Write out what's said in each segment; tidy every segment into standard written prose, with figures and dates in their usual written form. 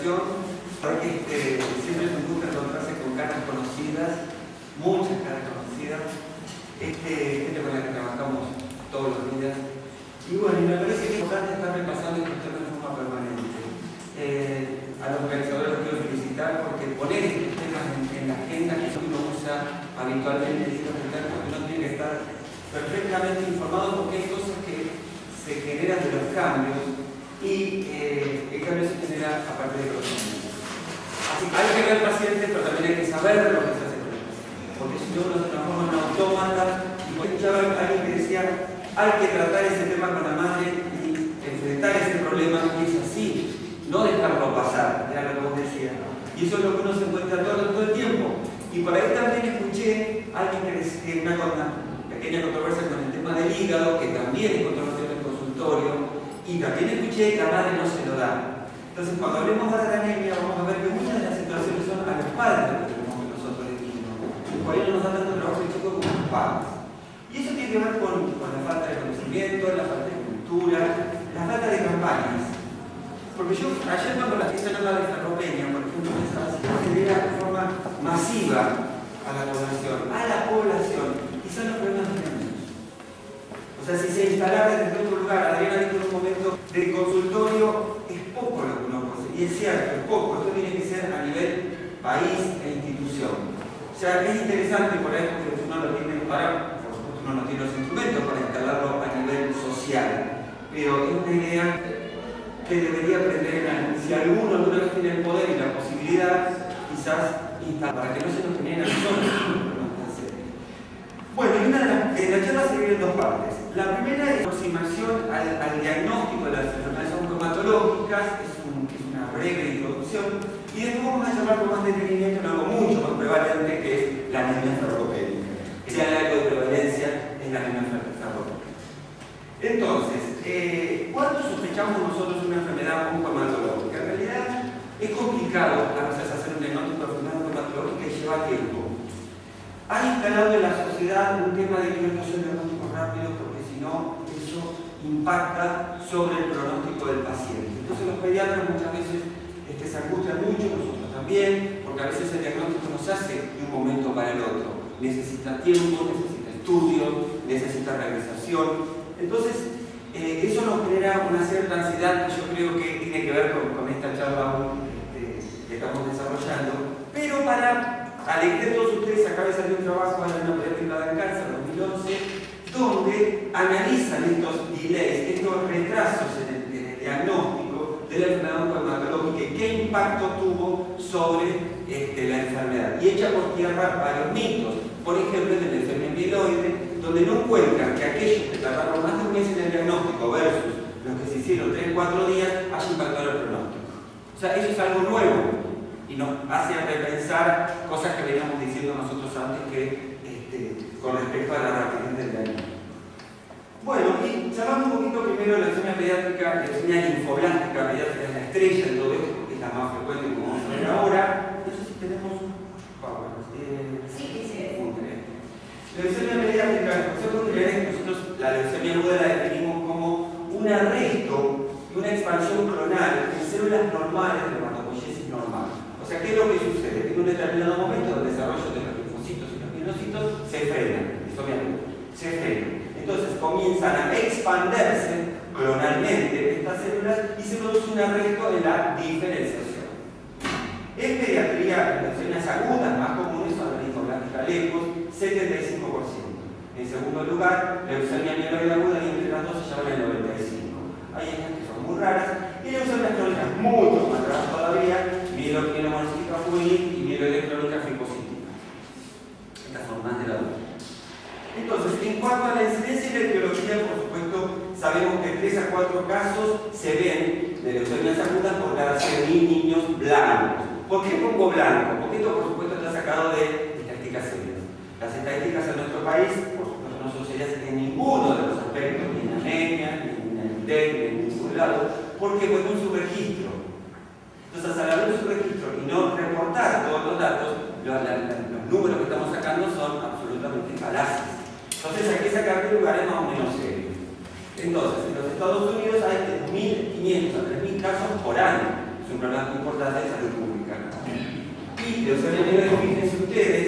población. Siempre es un gusto encontrarse con caras conocidas, muchas caras conocidas, gente con la que trabajamos todos los días. Y bueno, me parece que es importante estar repasando estos temas de forma permanente. A los organizadores los quiero felicitar porque poner estos temas en la agenda que uno usa habitualmente en estos contactos, que uno tiene que estar perfectamente informado porque hay cosas que se generan de los cambios y el cambio se genera a partir de conocimiento. Así que hay que ver pacientes, pero también hay que saber lo que se hace con el paciente. Porque si no, uno se transforma en un autómata. Y por escuchaba a alguien que decía, hay que tratar ese tema con la madre y enfrentar ese problema, y es así, no dejarlo pasar, era lo que vos decías. Y eso es lo que uno se encuentra todo el tiempo. Y por ahí también escuché a alguien que decía una pequeña controversia con el tema del hígado, que también es controversia en el consultorio, y también escuché que la madre no se lo da. Entonces, cuando hablemos de la anemia, vamos a ver que muchas de las situaciones son a los padres que tenemos que nosotros elegimos. Por ahí no nos da tanto trabajo el chico como los padres. Y eso tiene que ver con la falta de conocimiento, la falta de cultura, la falta de campañas. Porque yo, ayer cuando la gente hablaba de Ferropenia, por ejemplo, pensaba si se genera de forma masiva a la población, y son los problemas de niños. O sea, si se instalara desde otro lugar, Adriana dijo en un momento del consultorio, es poco lo que uno conseguir. Y es cierto, es poco. Esto tiene que ser a nivel país e institución. O sea, es interesante por ahí porque uno no tiene uno no tiene los instrumentos para instalarlo a nivel social. Pero es una idea que debería aprender si alguna vez tiene el poder y la posibilidad, quizás instalar, para que no se nos generen solos. Bueno, y la charla se divide en dos partes. La primera es aproximación al diagnóstico de las enfermedades oncohematológicas, es una breve introducción, y después vamos a hablar con más detenimiento en algo mucho más prevalente que es la anemia ferropénica. Que sea algo de prevalencia es la anemia ferropénica. Entonces, ¿cuándo sospechamos nosotros una enfermedad oncohematológica? En realidad es complicado a veces hacer un diagnóstico de enfermedad oncohematológica y lleva tiempo. Ha instalado en la sociedad un tema de que no son diagnósticos rápidos porque si no, eso impacta sobre el pronóstico del paciente. Entonces los pediatras muchas veces se angustian mucho, nosotros también, porque a veces el diagnóstico no se hace de un momento para el otro. Necesita tiempo, necesita estudio, necesita realización. Entonces, eso nos genera una cierta ansiedad que yo creo que tiene que ver con esta charla que estamos desarrollando. Pero para alegría de todos ustedes, acaba de salir un trabajo en la pediátrica del cáncer 2011, donde analizan estos delays, estos retrasos en el diagnóstico de la enfermedad oncohematológica y qué impacto tuvo sobre la enfermedad. Y echa por tierra varios mitos. Por ejemplo, en el leucemia mieloide, donde no encuentran que aquellos que tardaron más de un mes en el diagnóstico versus los que se hicieron 3-4 días haya impactado el pronóstico. O sea, eso es algo nuevo y nos hace repensar cosas que veníamos diciendo nosotros antes que con respecto a la rapidez del diagnóstico. Bueno, y charlando un poquito primero de la leucemia pediátrica, leucemia linfoblástica pediátrica es la estrella de todo esto, porque es la más frecuente como vamos a ver ahora. No sé si tenemos la leucemia pediátrica, el concepto nuclear es que nosotros la leucemia aguda la definimos como un arresto y una expansión clonal en células normales de hematopoiesis normal. O sea, ¿qué es lo que sucede? En un determinado momento del desarrollo de los linfocitos y los mielocitos se frenan, se frenan. Entonces comienzan a expandirse clonalmente estas células y se produce un arresto de la diferenciación. En pediatría, las leucemias agudas más comunes son la linfoblástica lejos, 75%. En segundo lugar, leucemia mieloide aguda y entre las dos se llaman el 95%. Hay estas que son muy raras y leucemias crónicas mucho más raras todavía, mielomonocítica juvenil y mieloide crónica fipositiva. Estas son más de la duda. Entonces, en cuanto a la incidencia y la etiología, por supuesto, sabemos que 3 a 4 casos se ven de leucemias agudas por cada 100.000 niños blancos. ¿Por qué pongo blanco? Porque esto, por supuesto, está sacado de estadísticas serias. Las estadísticas en nuestro país, por supuesto, no son serias en ninguno de los aspectos, ni en anemia, ni en el INDEC, ni en ningún lado, porque es un subregistro. Entonces, al haber un subregistro y no reportar todos los datos, los números que estamos sacando son absolutamente falaces. Entonces hay que sacar de lugares más o menos serios. Entonces, en los Estados Unidos hay de 1.500 a 3.000 casos por año. Es un problema importante de salud pública. Y leucemia mieloide, fíjense ustedes,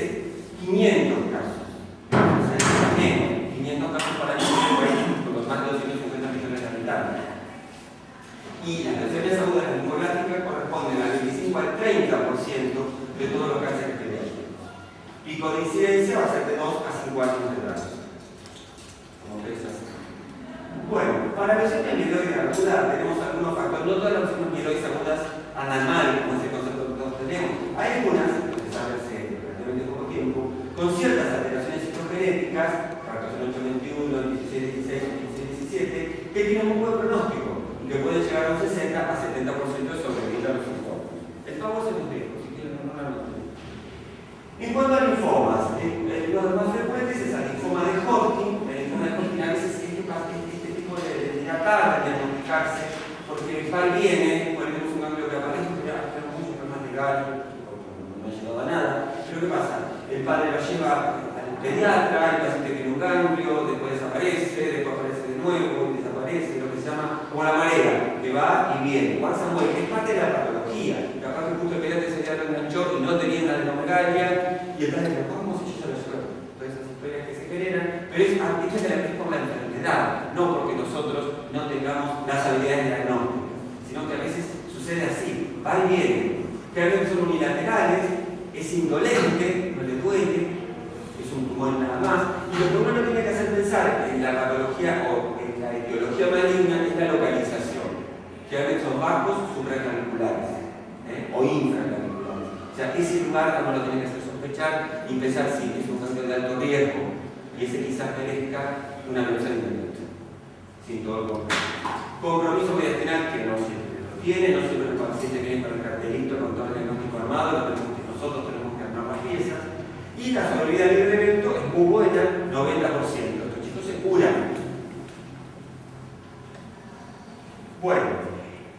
500 casos. O sea, también 500 casos para el país, con los más de 250 millones de habitantes. Y las leucemias agudas linfoblásticas corresponden al 25 al 30% de todos los cánceres pediátricos. Pico de incidencia va a ser de 2 a 5 años de edad. Como ves así. Bueno, para la leucemia mieloide aguda tenemos algunos factores. No todas las leucemias mieloides agudas andan mal, como ese concepto que todos tenemos. Hay algunas, que saben hace relativamente poco tiempo, con ciertas alteraciones citogenéticas, fracción 821, 1616, 1617, que tienen un buen pronóstico, que pueden llegar a un 60 a 70% de sobrevivir a los linfomas. El favor se los dejo, si quieren no lo anoten. En cuanto a linfomas, los más frecuentes es el linfoma de Hodgkin. El linfoma de Hodgkin a veces este tipo de tarda en diagnosticarse, porque va y viene, por ejemplo, un ganglio que aparece, pero es mucho más legal, no ha llegado a nada. Pero ¿qué pasa? El padre lo lleva al pediatra, el paciente tiene un ganglio, después desaparece, después aparece de nuevo, desaparece, lo que se llama como la marea, que va y viene. Juan Samuel, que es parte de la patología. Capaz que justo el pediatra se lo enganchó y no tenía una adenomegalia, y el padre dijo, ¿cómo se yo lo llevo? Todas esas historias que se generan, pero es por la enfermedad, no porque nosotros no tengamos las habilidades diagnósticas, sino que a veces sucede así, va y viene, que a veces son unilaterales, es indolente, no le duele, es un tumor nada más, y lo que uno no tiene que hacer pensar en la patología o en la etiología maligna es la localización, que a veces son bajos supraclaviculares o infraclaviculares. O sea, ese lugar no lo tiene que hacer sospechar y pensar si es un cáncer de alto riesgo, y ese quizás merezca una leucemia mieloide. Sin todo el compromiso mediastinal que no siempre lo tiene, no siempre el paciente viene con el cartelito con todo el diagnóstico armado, lo tenemos que nosotros tenemos que armar las piezas. Y la sobrevida libre de evento es muy buena, 90%. Estos chicos se curan. Bueno,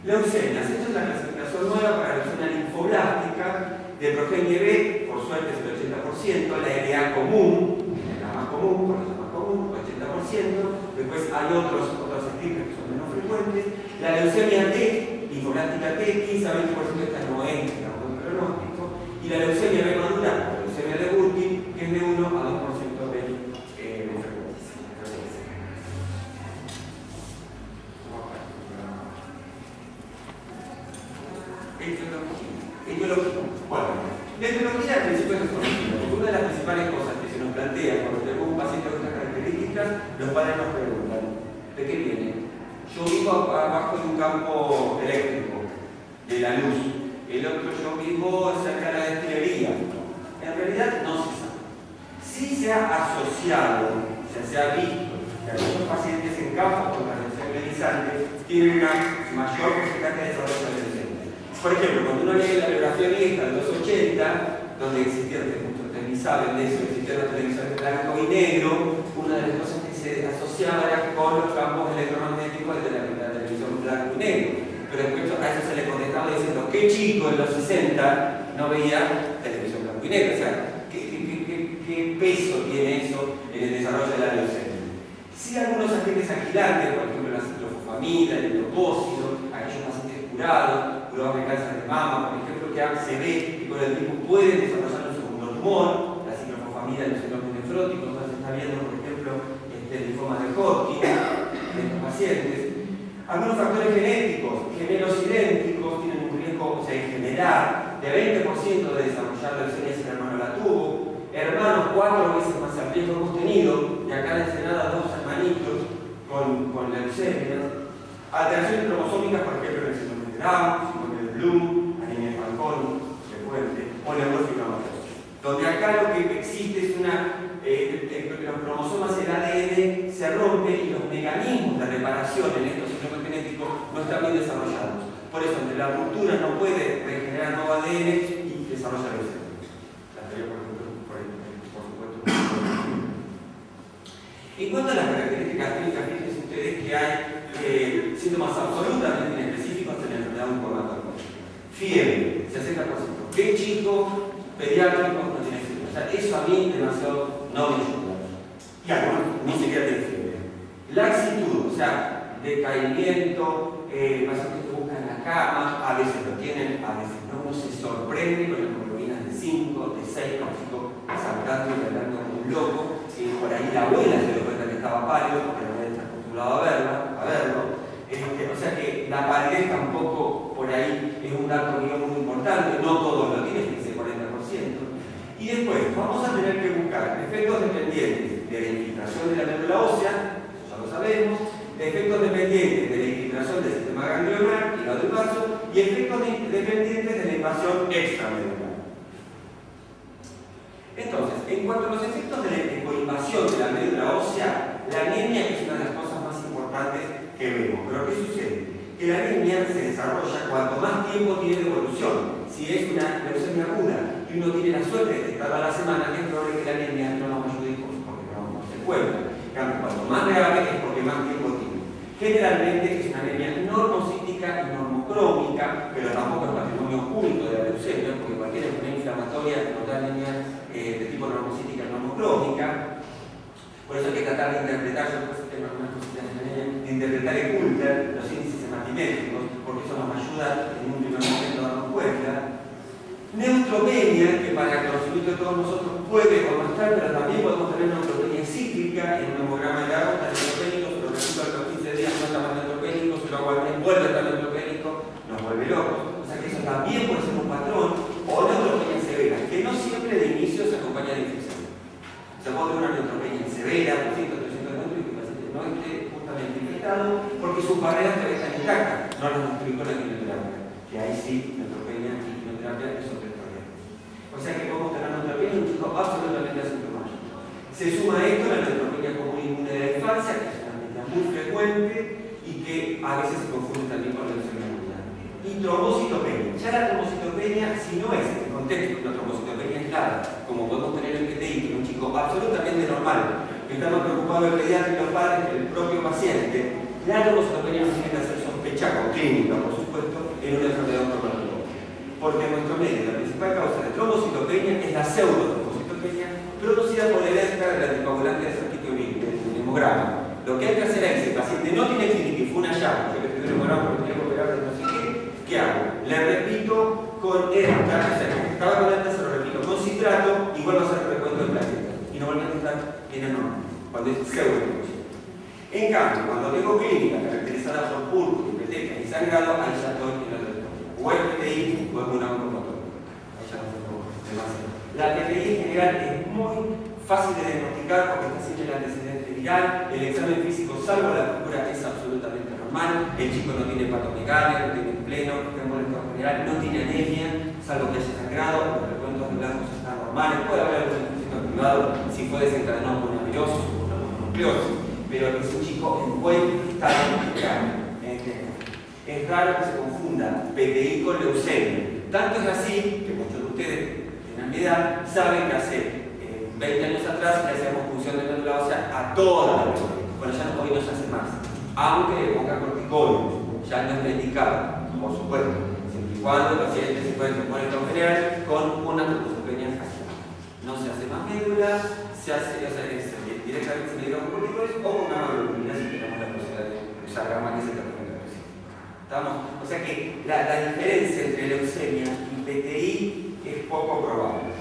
leucemias. Esta es la clasificación nueva para la leucemia linfoblástica de progenie B, por suerte es el 80%, la LA común, la más común, por eso más común, 80%. Después hay otros estigmas que son menos frecuentes. La leucemia T, linfoblástica T, 15 a 20% esta no es un pronóstico. Y la leucemia B madura, la leucemia de Burkitt, que es de 1 a 2% de frecuencia. Etiología. Bueno, la etiología al principio es desconocida, porque una de las principales cosas que se nos plantea cuando tenemos un paciente con estas características, los padres nos preguntan, ¿de qué viene? Yo vivo abajo de un campo eléctrico, de la luz. El otro yo vivo cerca de la destilería. En realidad no se sabe. Sí se ha asociado, o sea, se ha visto que algunos pacientes en campos con radiación ionizante tienen una mayor porcentaje de desarrollo de leucemia. Por ejemplo, cuando uno lee la biografía vieja de los 80, donde existían, ustedes ni saben de eso, existían los televisores blanco y negro, una de las cosas que se asociaba era con los campos electromagnéticos de la televisión blanco y negro. Pero después a eso se le contestaba diciendo ¿qué chico en los 60 no veía televisión blanco y negro? O sea, ¿qué peso tiene eso en el desarrollo de la leucemia? Sí, algunos agentes aquilantes, por ejemplo la ciclofosfamida, el hidropósito, aquellos pacientes curados de cáncer de mama, por ejemplo, que se ve que con el tiempo pueden desarrollar un segundo tumor, la ciclofosfamida en los entornos nefróticos, entonces se está viendo, por ejemplo, el linfoma de Hodgkin de estos pacientes. Algunos factores genéticos, gemelos idénticos, tienen un riesgo, o sea, en general, de 20% de desarrollar leucemia si el hermano la tuvo. Hermanos 4 veces más el riesgo hemos tenido, y acá en Ensenada 2 hermanitos con leucemia. Alteraciones cromosómicas, por ejemplo, en el síndrome de Down, síndrome de Bloom, anemia de Fanconi, frecuente, o neurofibromatosis. Donde acá lo que existe es los cromosomas, el ADN se rompe y los mecanismos de reparación en estos síndromes genéticos no están bien desarrollados. Por eso, entre la ruptura no puede regenerar nuevo ADN y desarrollar leucemia. La teoría, por supuesto. En cuanto a las características clínicas, fíjense ustedes que hay síntomas absolutamente inespecíficos de la enfermedad oncohematológica. Fiebre, 60%. ¿Qué chico pediátrico no tiene fiebre? O sea, eso a mí demasiado no me ayuda. Y algunos ni siquiera tienen fiebre. Laxitud, o sea, decaimiento, pacientes que buscan la cama, a veces lo tienen, sorprende con hemoglobinas de 5, de 6, con chicos saltando y hablando como un loco. Por ahí la abuela se dio cuenta que estaba pálido, porque no está acostumbrado a verlo. O sea que la palidez tampoco por ahí es un dato muy importante, no todos lo tienen, ese 40%. Y después vamos a tener que buscar efectos dependientes de la infiltración de la médula ósea, ya lo sabemos, efectos dependientes de la infiltración del sistema ganglionar y del vaso, y efectos dependientes de la invasión extramedular. Entonces, en cuanto a los efectos de la ecoinvasión de la médula ósea, la anemia es una de las cosas más importantes que vemos. Pero ¿qué sucede? Que la anemia se desarrolla cuanto más tiempo tiene de evolución. Si es una leucemia aguda y uno tiene la suerte de detectarla a la semana, es probable que la anemia no nos ayude porque no se cuenta. Cuanto más grave es porque más tiempo tiene. Generalmente es una anemia normocítica y normocrómica, pero tampoco es patrimonio único de la leucemia, porque cualquier enfermedad inflamatoria no da anemia de tipo normocítica y normocrómica. Por eso hay que tratar de interpretar, de interpretar el Coulter, los índices hematimétricos, porque eso nos ayuda en un primer momento a darnos cuenta. Neutropenia, que para el conocimiento de todos nosotros puede o no estar, pero también podemos tener neutropenia cíclica en un hemograma de agua, está neutropénico, se lo repito a los 15 días, no está más neutropénico, se lo hago al mes, vuelve a estar neutropénico, nos vuelve locos. O sea que eso también puede ser un patrón, o neutropenia severa, que no siempre de inicio se acompaña de infección. Se puede tener una neutropenia severa, 200, 300 neutros, y que el paciente no esté justamente infectado, porque sus barreras todavía están intactas, no las multiplicó la quimioterapia, que ahí sí, neutropenia y quimioterapia es otro problema. O sea que podemos tener neutropenia en un chico absolutamente asintomático. Se suma a esto la neutropenia común inmune de la infancia, que es una anemia muy frecuente y que a veces se confunde también con la leucemia aguda. Y trombocitopenia. Ya la trombocitopenia, si no es en el contexto de una trombocitopenia clara, como podemos tener en PTI, que es un chico absolutamente normal, que está más preocupado el pediatra y los padres que el propio paciente, la trombocitopenia nos tiene que hacer sospechar con clínica, por supuesto, en una enfermedad oncológica. Porque en nuestro medio la principal causa de trombocitopenia es la pseudotrombocitopenia producida por el ESCA del anticoagulante de circuito único, del hemograma. Lo que hay que hacer es, si el paciente no tiene clínica y fue una llave, yo le pido un hemograma porque tengo que operar de no sé ¿qué hago? Le repito con esta, o sea, que estaba con esta, se lo repito con citrato y vuelvo a hacer el recuento de plaquetas. Y no vuelve a estar bien enorme, cuando es pseudotrombocitopenia. En cambio, cuando tengo clínica caracterizada por púrpura, peteca y sangrado, ahí ya estoy en la o es PTI o es una oncomotórica. Ahí ya no tengo demasiado. La PTI en general es muy fácil de diagnosticar porque está siempre el antecedente viral, el examen físico, salvo la púrpura, es absolutamente normal, el chico no tiene patomegalia, no tiene pleno, no tiene molesto general, no tiene anemia, salvo que haya sangrado, los recuentos de blancos están normales, puede haber algún infección privado si fue desencadenado por una virosis o una mononucleosis, pero es un chico en buen estado viral. Es raro que se confunda PTI con leucemia. Tanto es así que muchos de ustedes en mi edad saben que hace 20 años atrás le hacíamos punción de médula ósea a toda la leucemia. Bueno, ya hoy no se hace más. Aunque le ponga corticoides, ya no está indicado, por supuesto, siempre y cuando el paciente se encuentre con esto general con una trombocitopenia facial. No se hace más médula, se hace, directamente se le dieron corticoides o con gamma-globulina si tenemos la posibilidad de usar gamma que se tratamiento. O sea que la diferencia entre leucemia y PTI es poco probable.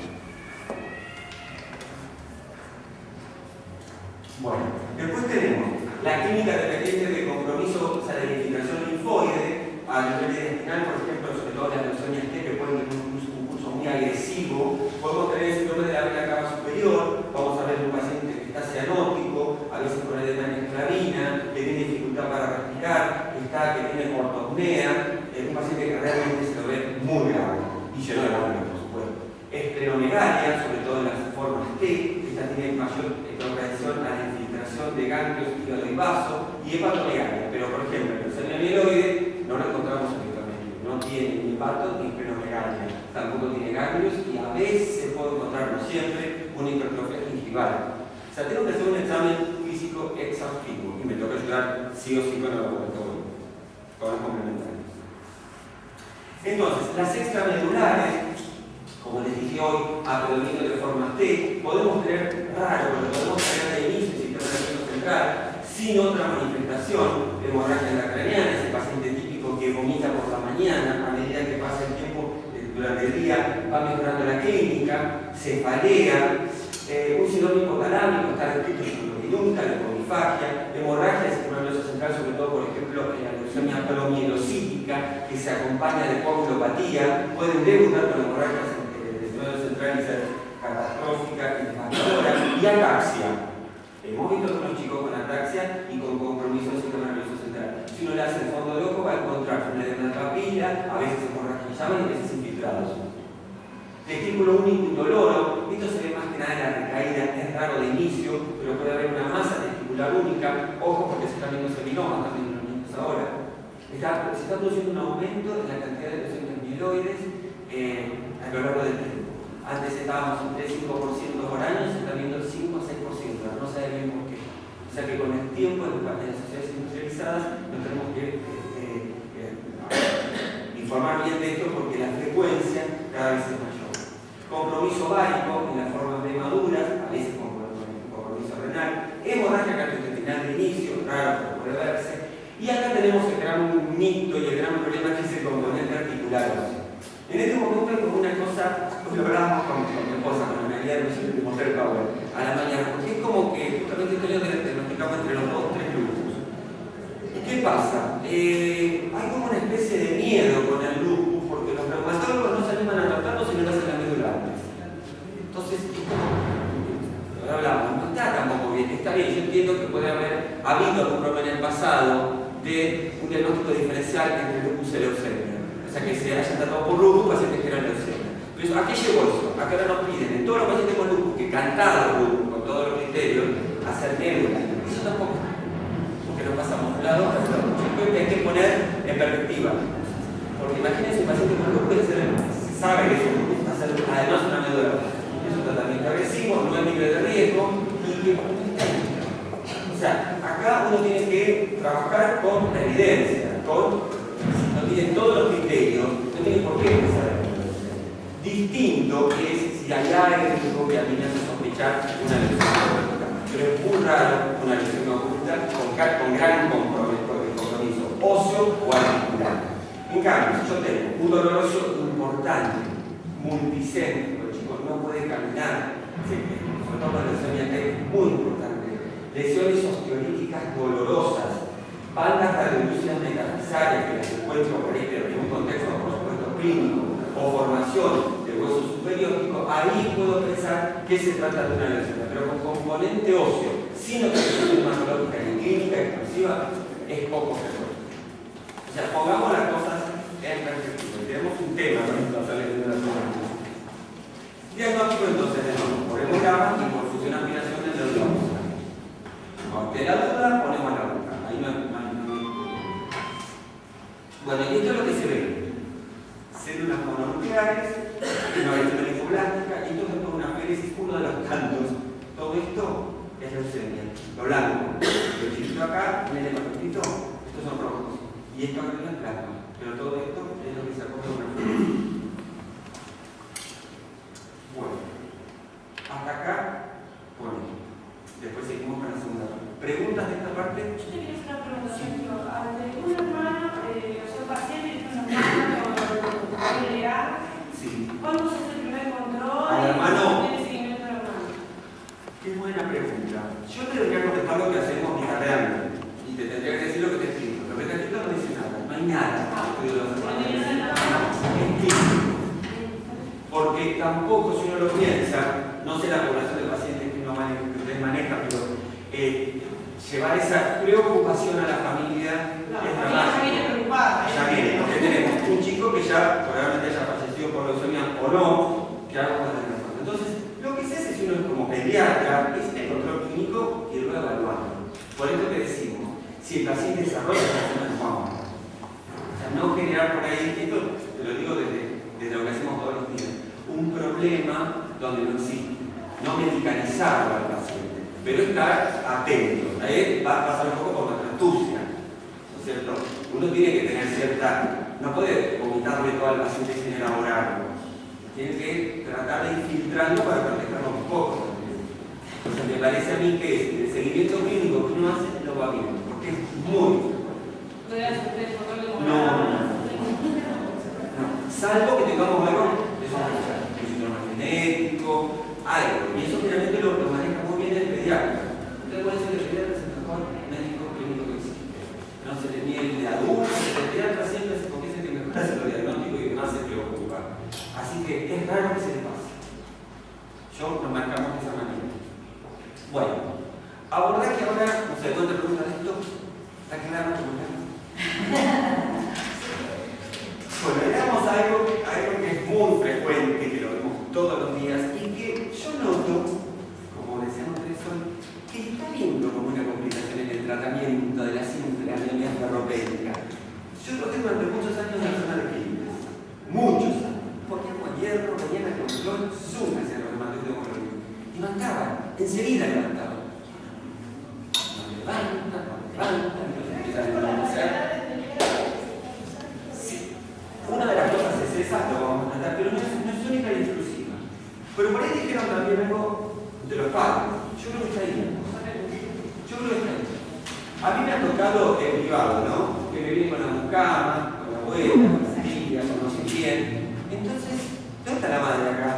Bueno, después tenemos la clínica dependiente de compromiso, o sea, de la infiltración linfoide, a nivel intestinal, por ejemplo, sobre todo las leucemias T, que pueden tener un curso muy agresivo. Podemos tener el síndrome de la vena cava superior, vamos a ver un paciente que está cianótico, a veces con edema en esclavina, que tiene dificultad para respirar, que tiene ortopnea, es un paciente que realmente se lo ve muy grave y lleno de ganglios, por supuesto. Esplenomegalia, sobre todo en las formas T, esta tiene mayor propensión a la infiltración de ganglios, hígado y vaso, y hepatomegalia, pero por ejemplo, el leucemia mieloide no lo encontramos habitualmente, no tiene ni hepato ni esplenomegalia, tampoco tiene ganglios y a veces se puede encontrar, no siempre, una hipertrofia gingival. O sea, tengo que hacer un examen físico exhaustivo y me toca ayudar sí o sí con el laboratorio. Todas complementarias. Entonces, las extramedulares, como les dije hoy, a predominio de forma T, podemos tener raro, pero podemos tener de inicio el sistema nervioso central sin otra manifestación, hemorragia intracraneana, ese paciente típico que vomita por la mañana a medida que pasa el tiempo durante el día día va mejorando la clínica, cefalea, un síndrome hipotalámico está descrito sobre nunca, leucomifagia, hemorragia del sistema nervioso central, sobre todo, por ejemplo, en la leucemia promielocítica, que se acompaña de coagulopatía, pueden debutar con hemorragias del sistema nervioso central y ser catastrófica y devastadora, y ataxia. Hemos visto con los chicos con ataxia y con compromiso del sistema nervioso central. Si uno le hace el fondo de ojo, va a encontrar una edema de papila, a veces hemorragia llaman y a veces infiltrados. Testículo único indoloro, esto se ve más que nada en la recaída, es raro de inicio, pero puede haber una masa testicular única. Ojo, porque se están viendo seminomas también en los niños ahora. Se está produciendo un aumento en la cantidad de lesiones mieloides a lo largo del tiempo. Antes estábamos en 3-5% por año, se está viendo el 5 o 6%, no sabe bien por qué. O sea que con el tiempo en las sociedades industrializadas nos tenemos que informar bien de esto porque la frecuencia cada vez es mayor. Compromiso ovárico en las formas prematuras, a veces con compromiso renal, hemorragia gastrointestinal de inicio, raro, pero puede verse. Y acá tenemos el gran mito y el gran problema que es el componente articular óseo. En este momento hay como una cosa, lo hablábamos con mi esposa, con la María, de Motel Power, a la mañana, porque es como que justamente esto lo diagnosticamos entre los 2 o 3 grupos. ¿Qué pasa? Hay como una especie de miedo con el lupus, porque los reumatólogos no se animan a tratarlo si no lo hacen la médula antes. Entonces, es como, lo hablamos, no está tampoco bien. Está bien, yo entiendo que puede haber habido algún problema en el pasado de un diagnóstico diferencial entre lupus y leucemia. O sea, que se hayan tratado por lupus pacientes que eran leucemia. Pero ¿a qué llegó eso? Acá ahora nos piden en todos los pacientes con lupus, que cantado lupus, con todos los criterios, hacer médula. Eso tampoco está. Porque nos pasamos de un lado a otro. Yo creo que hay que poner en perspectiva. Porque imagínense un paciente con lupus, se sabe que es un lupus, hacer además una médula. Es un tratamiento agresivo, no es libre de riesgo y que o sea, acá uno tiene que trabajar con la evidencia, no tienen todos los criterios, no tienen por qué empezar. Distinto es si hay algo que a mí me hace sospechar una lesión oculta, pero es muy raro una lesión oculta con gran compromiso óseo o articular. En cambio, si yo tengo un dolor óseo importante, multicéntrico, el chico no puede caminar, sobre todo con la leucemia que es muy importante, lesiones osteolíticas dolorosas, bandas radiolúcidas metafisarias que las encuentro por ahí, pero en un contexto, por supuesto, clínico, o formación del hueso superiórico, ahí puedo pensar que se trata de una lesión, pero con componente óseo, sin observación hematológica ni clínica exclusiva, es poco frecuente. O sea, pongamos las cosas en perspectiva. Tenemos un tema para hacerle de la zona. Diagnóstico entonces de nuevo, por hemograma y por fusión aspiración del nervio. Aunque la duda, ponemos la boca. Ahí no. Bueno, y esto es lo que se ve. Células mononucleares, una variación linfoblástica, y esto es una féresis, uno de los tantos. Todo esto es leucemia. Lo blanco, lo chiquito acá, en el hematocrito, estos son rojos. Y esto acá es plasma. Pero todo esto es lo que se acoge a una féresis. Bueno, hasta acá, bueno. Después seguimos con la segunda parte. ¿Preguntas de esta parte? Yo te quería hacer una pregunta, Sergio. Al de un hermano, o paciente tiene un hermano legal, Sí. ¿cuándo se hace el primer control? ¿Al hermano? ¿Tiene seguimiento al hermano? Qué buena pregunta. Yo te debería contestar lo que hacemos guitarreando. Y te tendría que decir lo que te explico. Lo que te explico no dice nada. No hay nada. Porque tampoco, si uno lo piensa, no sé la población de pacientes que uno maneja, pero llevar esa preocupación a la familia es dramático. Ya viene preocupada. Ya viene, porque tenemos un chico que ya probablemente haya fallecido por leucemia o no, que haga cosas de la forma. Entonces, lo que se hace si uno es como pediatra es el control clínico y luego evaluarlo. Por esto que decimos, si el paciente desarrolla una trauma, o sea, no generar por ahí, esto te lo digo desde lo que hacemos todos los días, un problema donde no existe, no medicalizarlo al paciente, pero estar atento. Ahí va a pasar un poco por nuestra astucia, ¿no es cierto? Uno tiene que tener cierta, no puede vomitarle todo al paciente sin elaborarlo, tiene que tratar de ir filtrando para protegerlo un poco. Entonces me parece a mí que el seguimiento clínico que uno hace lo va bien, porque es muy no, salvo que tengamos algo de esos genético, algo. Y eso finalmente lo maneja muy bien el pediatra. Entonces puede ser que el pediatra es el mejor médico clínico que existe. No se le niega de adulto, el pediatra siempre es porque es el que mejor hace lo diagnóstico y más se preocupa. Así que es raro que se le pase. Yo nos marcamos de esa manera. Bueno, abordar que ahora, no sé, ¿dónde preguntan esto? ¿Está claro? Bueno, veamos algo que es muy frecuente, que lo vemos todos los días y que yo noto, como decíamos hoy, que está viendo como una complicación en el tratamiento de la simple anemia ferropénica. Yo lo tengo durante muchos años en la zona de clínicas, muchos años, porque con hierro, mañana con flor, zoom hacia los hematoides hemoglobina. Y levantaba, enseguida levantaba. No levanta, entonces empieza a reconocer. Una de las cosas es esa, lo vamos a tratar, pero no es única y exclusiva. Pero por ahí dijeron también algo de los padres. Yo creo que está ahí. A mí me ha tocado en privado, ¿no? Que me viene con la mucama, con la abuela, con la tía, con no sé quién. Entonces, ¿dónde está la madre acá?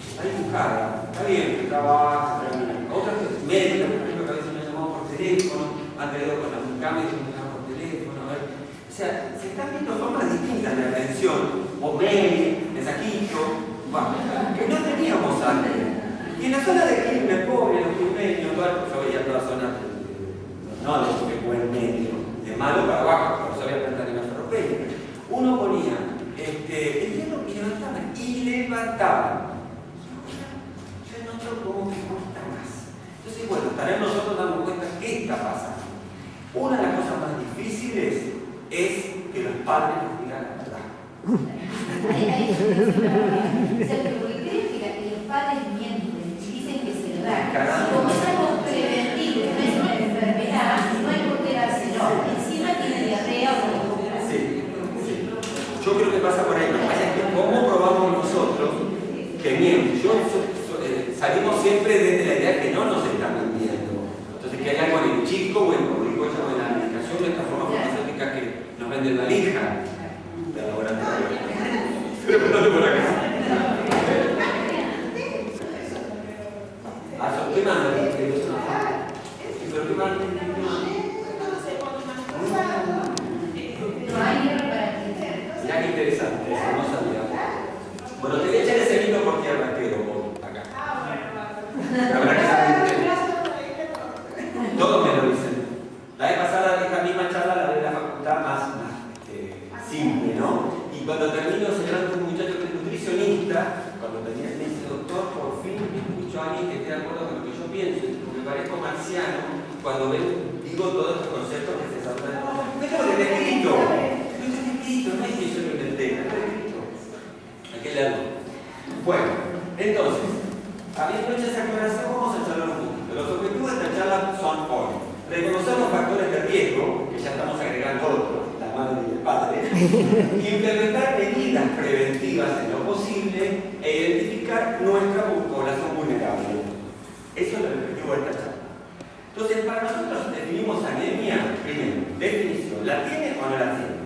Está dibujada. Está bien, que trabaja, termina. Otras médicas, por ejemplo, que a veces me llamaban por teléfono, han traído con la mucama y me llaman por teléfono. A ver. O sea, se están viendo formas distintas de atención, o mail, mensajito, bueno, que no teníamos antes. Y en la zona de Quilmes, pobre, los quilmeños, yo veía toda la zona, no de buen medio, de malo para abajo, pero sabía plantar en la ferropénica. Uno ponía el hierro y levantaba. Yo noto como que cuesta más. Entonces, bueno, estaremos nosotros dando cuenta qué está pasando. Una de las cosas más difíciles es que los padres nos digan la verdad. Porque creen que los padres mienten y dicen que se lo dan. Como es algo preventivo, no es una enfermedad, no hay por qué dárselo. Encima tiene diarrea o sí. Yo creo que pasa por ahí. Lo que pasa es que cómo probamos nosotros que mienten. Salimos siempre desde la idea que no nos están mintiendo. Entonces que hay algo en el chico o en el currículum o en la aplicación de esta forma farmacéutica que nos venden valija de laboratorio. Pero no por acá. ¿Qué más? ¿Pero qué más? Mirá qué interesante, eso no sabía. Bueno, te voy a echar ese vino porque arranquero acá. La verdad que todos me lo dicen. La vez pasada, esta misma charla la de la facultad más simple, ¿no? Y cuando termino, se levanta un muchacho que es nutricionista, cuando tenía me dice, doctor, por fin escucho a alguien que esté de acuerdo con lo que yo pienso, porque parezco marciano cuando digo todos estos conceptos que se saltan. No es lo que te he escrito, no es que yo lo inventé, no lo he escrito. Hay que leerlo. Bueno, entonces, habiendo hecho esa aclaración, vamos a charlar un poquito. Los objetivos de esta charla son hoy. Reconocer los factores de riesgo, que ya estamos agregando otros, la madre y el padre, implementar medidas preventivas en lo posible e identificar nuestra población vulnerable. Eso es el objetivo de esta charla. Entonces, para nosotros definimos anemia, primero, definición, ¿la tiene o no la tiene?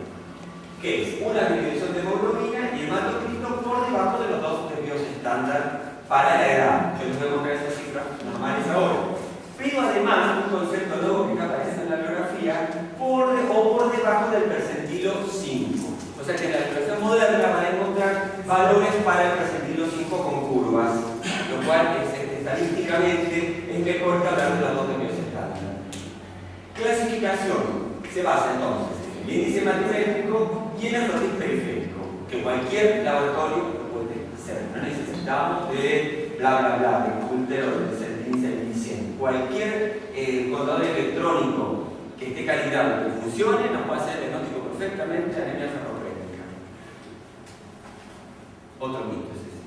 Que es una disminución de hemoglobina y hematocrito por debajo de los 2 desvíos estándar para la edad. Yo les voy a mostrar esas cifras normales ahora. Pero además, un concepto nuevo que aparece en la bibliografía, por debajo del percentilo 5. O sea que en la bibliografía moderna van a encontrar valores para el percentilo 5 con curvas, lo cual estadísticamente es mejor que hablar de los 2 desvíos estándar. Clasificación se basa entonces en el índice matimétrico y en el frotis periférico, que cualquier laboratorio lo puede hacer. No necesitamos de bla bla bla, de Coulter o de Censin. Cualquier contador electrónico que esté calibrado, que funcione, nos puede hacer el diagnóstico perfectamente de anemia ferropénica. Otro mito es ese.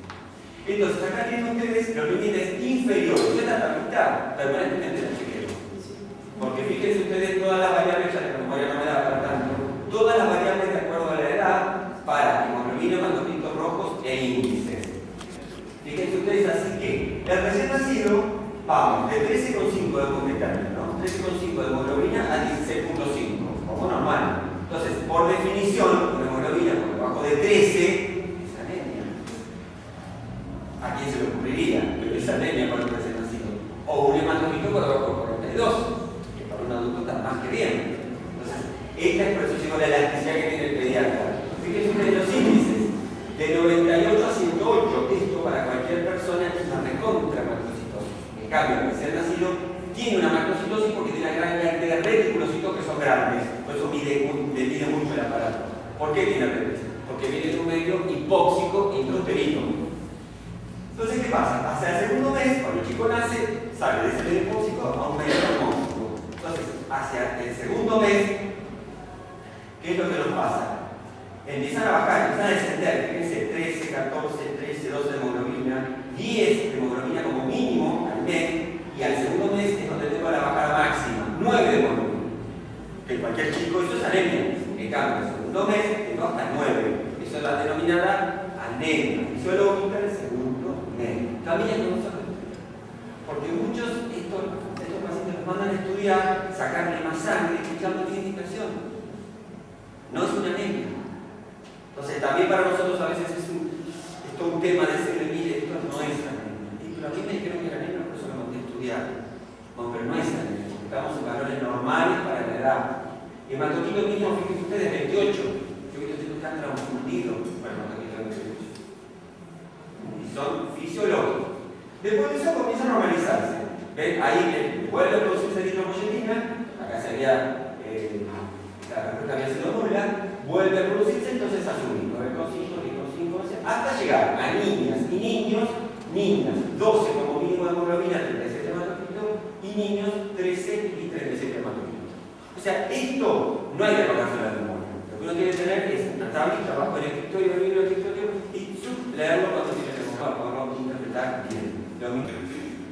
Entonces, acá tienen ustedes los límites inferiores. Yo esta mitad permanentemente la chequeo. Porque fíjense ustedes todas las variables, ya la memoria no me da para tanto, todas las variables de acuerdo a la edad para hemoglobina, hematocritos rojos e índices. Fíjense ustedes así que el recién nacido, vamos, de 13,5 de completar, ¿no? 13,5 de hemoglobina a 16,5, como normal. Entonces, por definición, una hemoglobina por debajo de 13 es anemia. ¿A quién se lo grandes, por eso le mide mucho el aparato. ¿Por qué tiene herpes? Porque viene de un medio hipóxico e intrauterino. Entonces, ¿qué pasa? Hasta el segundo mes, cuando el chico nace, sale de ese medio hipóxico a un medio hormónico. Entonces, hacia el segundo mes, ¿qué es lo que nos pasa? Empiezan a bajar, empiezan a descender, fíjense, 13, 14, 13, 12 de hemoglobina, 10 de hemoglobina como mínimo al mes, y al segundo mes es donde tengo la bajada máxima, 9 de hemoglobina. Que cualquier chico, eso es anemia. En cambio, el segundo mes tengo hasta 9. Eso es la denominada anemia fisiológica del segundo mes. También no sabemos. Porque muchos estos pacientes los mandan a estudiar, sacarle más sangre, y ya no tiene indicación. No es una anemia. Entonces, también para nosotros a veces es todo un tema de decirle, mire, esto no es anemia. Y pero a mí me dijeron que era anemia, por eso me monté a estudiar. Bueno, pero no es anemia. Estamos en valores normales para la edad. Y el hematocito mínimo, fíjense ustedes, 28. Yo he visto que están confundidos para el hematocito de 28. Y son fisiológicos. Después de eso comienza a normalizarse. ¿Ven? Ahí vuelve a producirse eritropoyetina. Acá sería, la respuesta había sido nula. Vuelve a producirse, entonces a subir. 9,5, 10,5, hasta llegar a niñas y niños. Niñas, 12 como mínimo de hemoglobina, 37 hematocito. Y niños, 13 y 37 hematocito. O sea, esto no hay que acordarse de la memoria. Lo que uno tiene que tener es una tablita abajo del escritorio, del libro del escritorio, y leerlo cuando tiene que buscar, para poderlo interpretar bien. Lo mismo.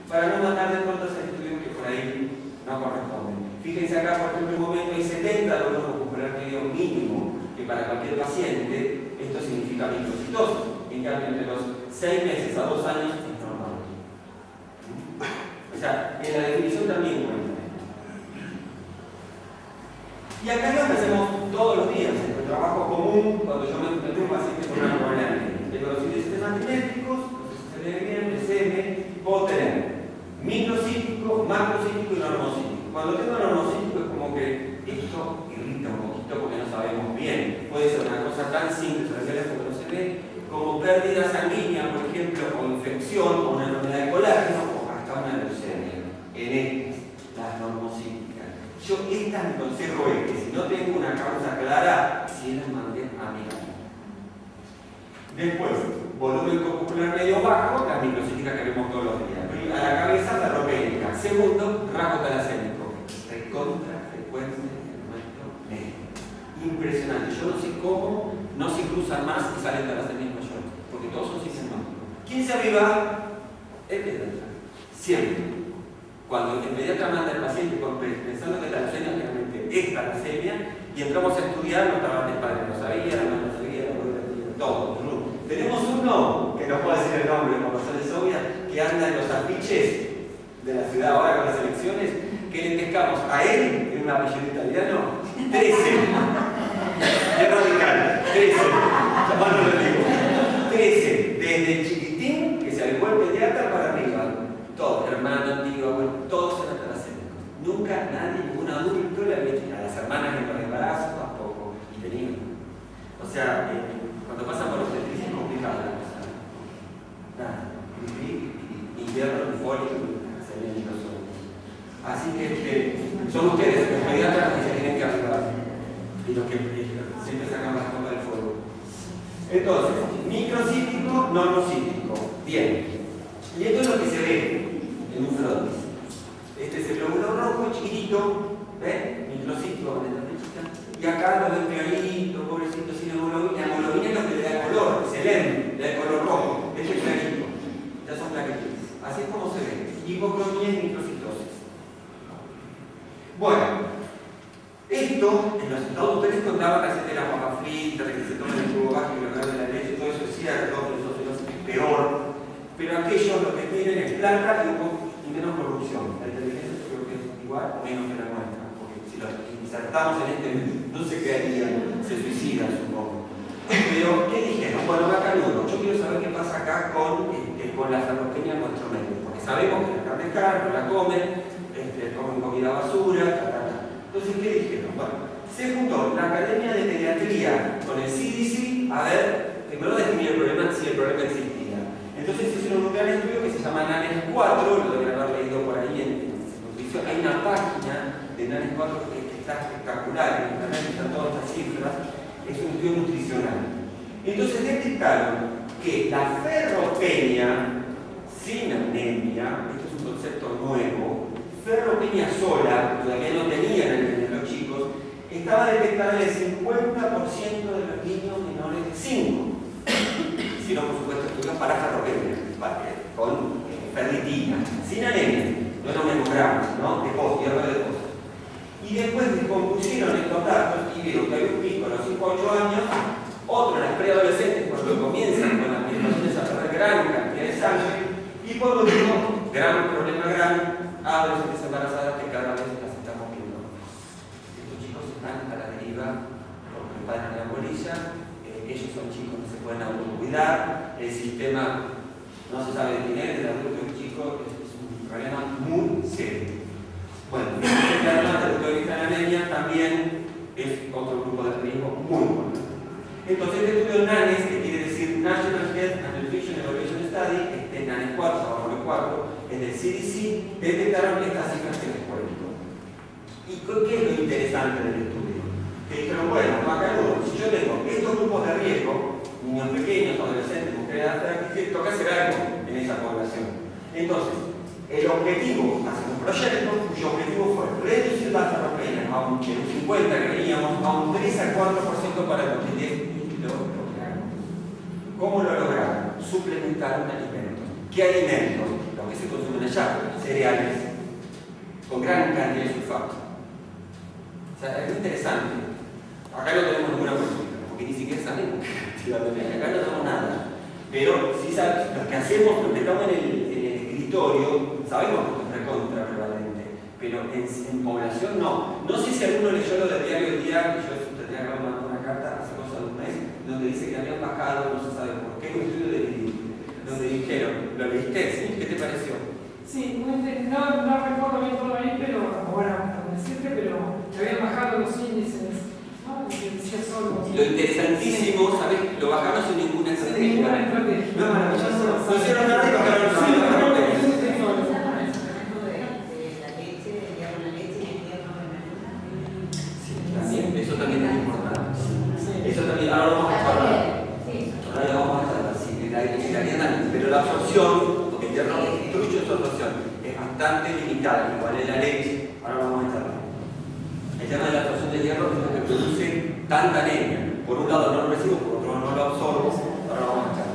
Para no mandar de pronto a estudios que por ahí no corresponden. Fíjense acá, por ejemplo, en un momento hay 70 logros muscular medio mínimo, que para cualquier paciente esto significa microcitosis. En cambio, entre los 6 meses a 2 años es normal. O sea, en la definición también cuenta. Y acá es lo que hacemos todos los días, en el trabajo común, cuando yo me encuentro un paciente con una problemática. Tengo los sistemas genéticos, no sé si se lee bien, SM, puedo tener microcítico, macrocítico y normocítico. Cuando tengo normocítico es como que esto irrita un poquito porque no sabemos bien. Puede ser una cosa tan simple, porque no se ve, como pérdida sanguínea, por ejemplo, o infección, o una enfermedad de colágeno, o hasta una leucemia. En estas, las normocíticas. Yo esta mi consejo es que si no tengo una causa clara, si las mandé a mirar. Después, volumen corporal medio bajo, las microcíticas que vemos todos los días. A la cabeza, ferropénica. Segundo, rasgo talasémico. Recontra frecuencia en nuestro medio. Impresionante. Yo no sé cómo no se cruzan más y salen talasémicos mayores. Porque todos son sistemáticos. ¿Quién se aviva? El pediatra. Siempre. Cuando el pediatra manda al paciente pensando que talasemia realmente es talasemia y entramos a estudiar, no estaban el padre, no sabía, la madre no sabía, la abuela no sabía, todo. Tenemos uno, que no puedo decir el nombre por razones obvias, que anda en los afiches de la ciudad ahora con las elecciones, que le pescamos a él, en un apellido italiano, 13. Es radical, 13. Jamás no lo digo. 13. Desde chiquitín, que se avivó el pediatra para arriba. Todos, hermano, tío, abuelo, todos eran talasémicos. Nunca nadie, ningún adulto le había hecho. A las hermanas en los embarazos tampoco. Y tenían. O sea, cuando pasan por obstetricia es complicado la cosa. Nada. Invierno, fólico, se ven los ojos. Así que son ustedes, los pediatras, que se tienen que ayudar. Y los que siempre sacan las cosas del fuego. Entonces, microcítico, normocítico. Bien. Y esto es lo que se ve en un frontis. Este es el glóbulo rojo, chiquitito, ¿ven? Microcítico con letra chica. Y acá lo ven clarito, pobrecito, sin hemoglobina. La hemoglobina es lo que le da color, se lee, le da color rojo. Este es clarito. Ya son plaquetas. Así es como se ve. Hipocromía y microcitosis. Bueno, esto en los Estados Unidos contaban que se la papa frita, de que se toman el jugo bajo y lo de la leche, todo eso es cierto, eso es peor. Pero aquellos lo que tienen es plata y menos corrupción. La inteligencia yo creo que es igual o menos que la nuestra, porque si lo insertamos en este no sé qué harían, se suicidan supongo. Pero, ¿qué dijeron? Bueno, bacanudo, yo quiero saber qué pasa acá con la ferropenia en nuestro medio, porque sabemos que la carne es carne, la comen comida basura, Entonces, ¿qué dijeron? Bueno, se juntó la Academia de Pediatría con el CDC a ver, primero definir el problema, si el problema existía. Entonces hicieron un gran estudio que se llama NANES 4, lo deben haber leído por ahí en nutrición. Hay una página de NANES 4 que está espectacular, en internet están todas estas cifras, es un estudio nutricional. Entonces detectaron que la ferropenia sin anemia, esto es un concepto nuevo, ferropenia sola, todavía no tenían en los chicos, estaba detectada en el 50% de los niños menores de 5. Hicieron, por supuesto, estudios para ferropenia, con ferritina, sin anemia, no nos memogramos, ¿no? Hierro de depósito. Y después descompusieron estos datos y vieron que había un pico a los 5 o 8 años, otro en las preadolescentes cuando comienzan con las medicaciones a perder gran cantidad de sangre, y por último, gran problema grave, adolescentes embarazadas que cada vez las estamos viendo. Estos chicos están a la deriva porque el padre no la polilla, ellos son chicos que se pueden autocuidar, el sistema no se sabe definir, el adulto y el chico es un problema muy serio. Bueno, además del punto de vista de la anemia, también es otro grupo de riesgo muy importante. Entonces, este estudio NANES, que quiere decir National Health and Nutrition Evaluation Study, NANES 4, abajo 4, es del CDC, detectaron estas cifras que les cuento. ¿Y qué es lo interesante del estudio? Que dijeron, bueno, macanudo, si yo tengo estos grupos de riesgo, niños pequeños, adolescentes, mujeres adultas, toca hacer algo en esa población. Entonces, el objetivo, hacer un proyecto cuyo objetivo fue reducir la ferropenia a un 50 que veníamos, a un 3 al 4% para el 2010. Lo lograron. ¿Cómo lo lograron? Suplementaron alimentos. ¿Qué alimentos? Los que se consumen allá, cereales, con gran cantidad de sulfato. O sea, es interesante. Acá no tenemos ninguna política, porque ni siquiera sabemos acá no tenemos nada. Pero si sabes, lo que hacemos, lo que estamos en el escritorio, sabemos que esto es recontra prevalente, pero en población no. No sé si alguno leyó lo del diario El Día, que yo tendría que haber mandado una carta hace cosa de un mes, donde dice que habían bajado, no se sabe por qué, un estudio donde dijeron, ¿lo leíste? ¿Sí? ¿Qué te pareció? Sí, no recuerdo bien todo ahí, pero bueno, por decirte, pero que habían bajado los índices, ¿no? Que decía solo. Lo interesantísimo, ¿sabes? Lo bajaron sin ninguna estrategia. Ninguna estrategia. No, maravilloso. No hicieron nada y bajaron los También, eso también es importante. Eso también, ahora vamos a hablar. Ahora vamos a hablar, sí, la harina también. Pero la absorción, porque el hierro destruye su absorción, es bastante limitada, igual en la leche. Ahora vamos a hablar. El tema de la absorción de hierro es lo que produce tanta anemia. Por un lado no lo recibo, por otro no lo absorbo. Ahora vamos a hablar.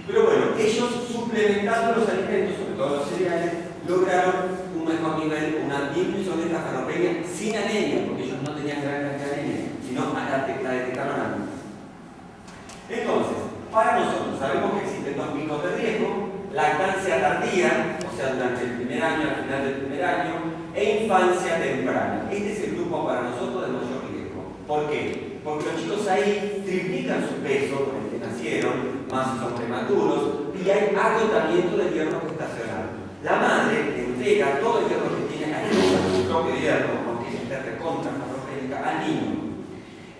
Pero bueno, ellos suplementando los alimentos, sobre todo los cereales, lograron un mejor nivel, una disminución de la ferropenia sin anemia, porque ellos no tenían gran cantidad de anemia, sino la detectaron antes. Entonces, para nosotros sabemos que existen dos picos de riesgo: lactancia tardía, o sea, durante el primer año, al final del primer año, e infancia temprana. Este es el grupo para nosotros de mayor riesgo. ¿Por qué? Porque los chicos ahí triplican su peso con el que nacieron, más si son prematuros, y hay agotamiento del hierro gestacional. La madre le entrega todo el hierro que tiene a su propio hierro, aunque esté recontra ferropénica, al niño.